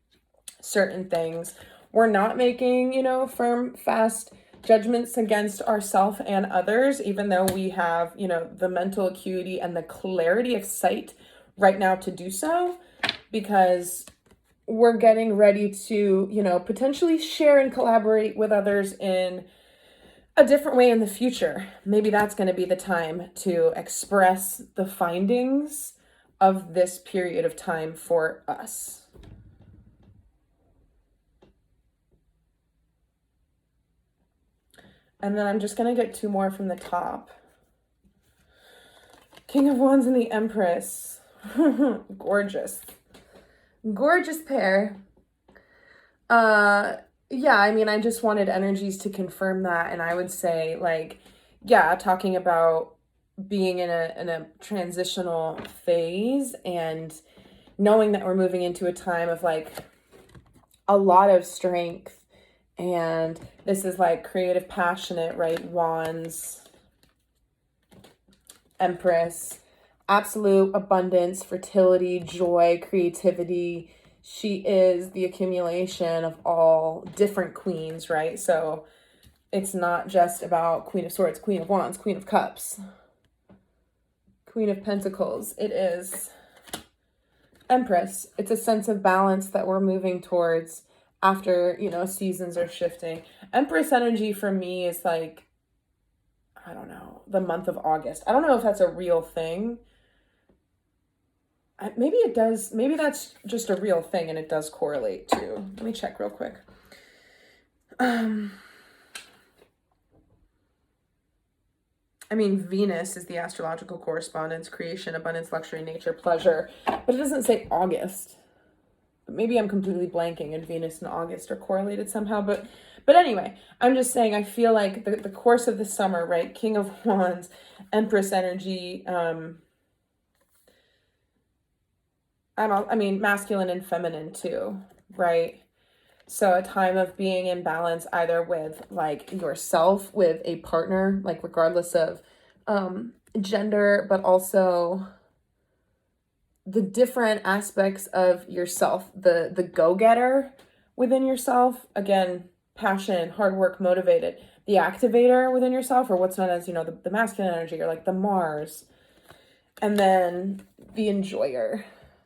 certain things. We're not making, you know, firm, fast judgments against ourselves and others, even though we have, you know, the mental acuity and the clarity of sight right now to do so, because we're getting ready to, you know, potentially share and collaborate with others in a different way in the future. Maybe that's going to be the time to express the findings of this period of time for us. And then I'm just going to get 2 more from the top. King of Wands and the Empress. Gorgeous. Gorgeous pair. Yeah, I mean, I just wanted energies to confirm that. And I would say, like, yeah, talking about being in a transitional phase and knowing that we're moving into a time of like a lot of strength. And this is like creative, passionate, right? Wands, Empress, absolute abundance, fertility, joy, creativity. She is the accumulation of all different queens, right? So it's not just about Queen of Swords, Queen of Wands, Queen of Cups, Queen of Pentacles. It is Empress. It's a sense of balance that we're moving towards after, you know, seasons are shifting. Empress energy for me is like, I don't know, the month of August. I don't know if that's a real thing. Maybe it does. Maybe that's just a real thing and it does correlate too. Let me check real quick. I mean, Venus is the astrological correspondence, creation, abundance, luxury, nature, pleasure, but it doesn't say August. Maybe I'm completely blanking and Venus and August are correlated somehow. But anyway, I'm just saying, I feel like the course of the summer, right? King of Wands, Empress energy. I mean, masculine and feminine too, right? So a time of being in balance, either with like yourself, with a partner, like regardless of gender, but also the different aspects of yourself, the go-getter within yourself, again, passion, hard work, motivated, the activator within yourself, or what's known as, you know, the masculine energy, or like the Mars, and then the enjoyer,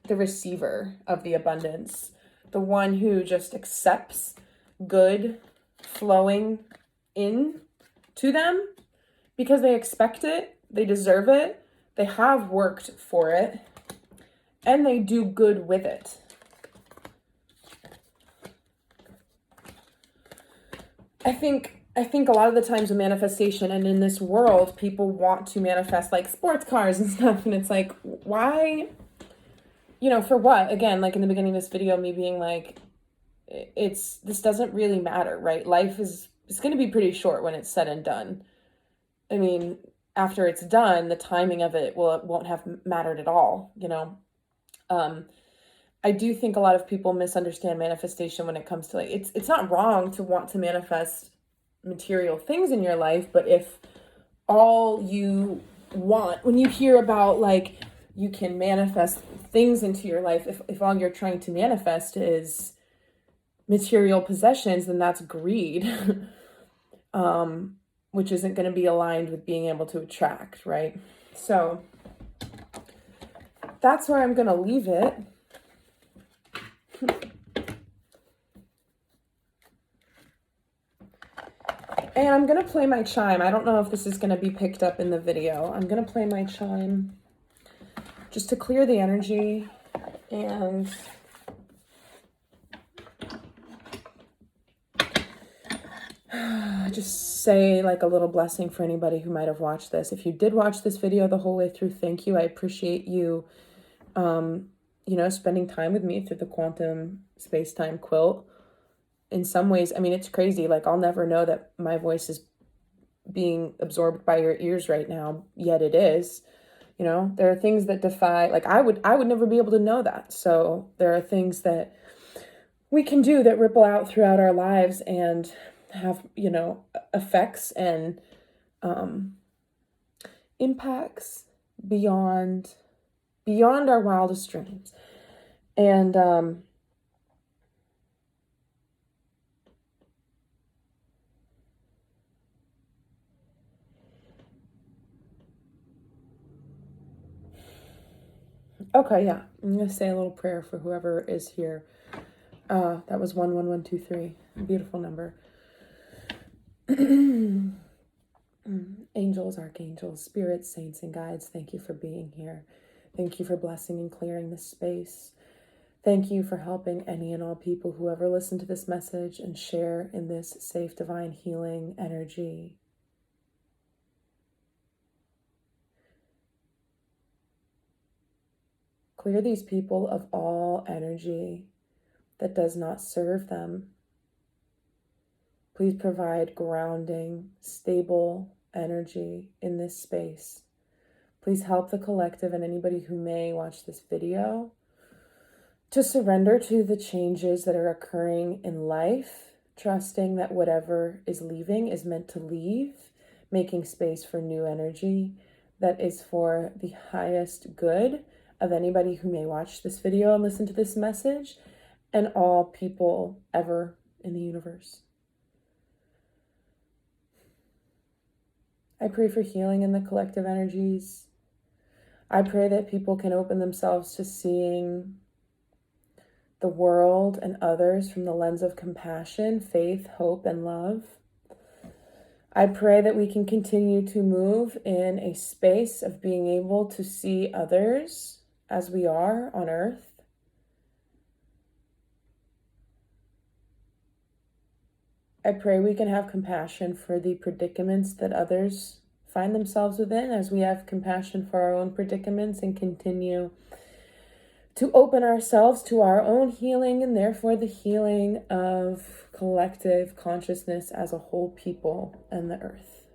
the receiver of the abundance, the one who just accepts good flowing in to them because they expect it, they deserve it, they have worked for it, and they do good with it. I think a lot of the times in manifestation and in this world, people want to manifest like sports cars and stuff. And it's like, why, you know, for what? Again, like in the beginning of this video, me being like, this doesn't really matter, right? Life is going to be pretty short when it's said and done. I mean, after it's done, the timing of it won't have mattered at all, you know? I do think a lot of people misunderstand manifestation when it comes to like, it's not wrong to want to manifest material things in your life, but if all you want, when you hear about like you can manifest things into your life, if all you're trying to manifest is material possessions, then that's greed. Which isn't going to be aligned with being able to attract, right? So that's where I'm going to leave it. And I'm going to play my chime. I don't know if this is going to be picked up in the video. I'm going to play my chime just to clear the energy and just say like a little blessing for anybody who might have watched this. If you did watch this video the whole way through, thank you. I appreciate you, spending time with me through the quantum space-time quilt. In some ways, I mean, it's crazy. Like, I'll never know that my voice is being absorbed by your ears right now, yet it is. There are things that defy, like, I would never be able to know that. So there are things that we can do that ripple out throughout our lives and have, effects and impacts beyond our wildest dreams. And okay, yeah, I'm gonna say a little prayer for whoever is here. That was 11123, a beautiful number. Angels, archangels, spirits, saints, and guides, thank you for being here. Thank you for blessing and clearing this space. Thank you for helping any and all people who ever listen to this message and share in this safe, divine healing energy. Clear these people of all energy that does not serve them. Please provide grounding, stable energy in this space. Please help the collective and anybody who may watch this video to surrender to the changes that are occurring in life, trusting that whatever is leaving is meant to leave, making space for new energy that is for the highest good of anybody who may watch this video and listen to this message, and all people ever in the universe. I pray for healing in the collective energies. I pray that people can open themselves to seeing the world and others from the lens of compassion, faith, hope, and love. I pray that we can continue to move in a space of being able to see others as we are on earth. I pray we can have compassion for the predicaments that others find themselves within, as we have compassion for our own predicaments, and continue to open ourselves to our own healing and therefore the healing of collective consciousness as a whole people and the earth.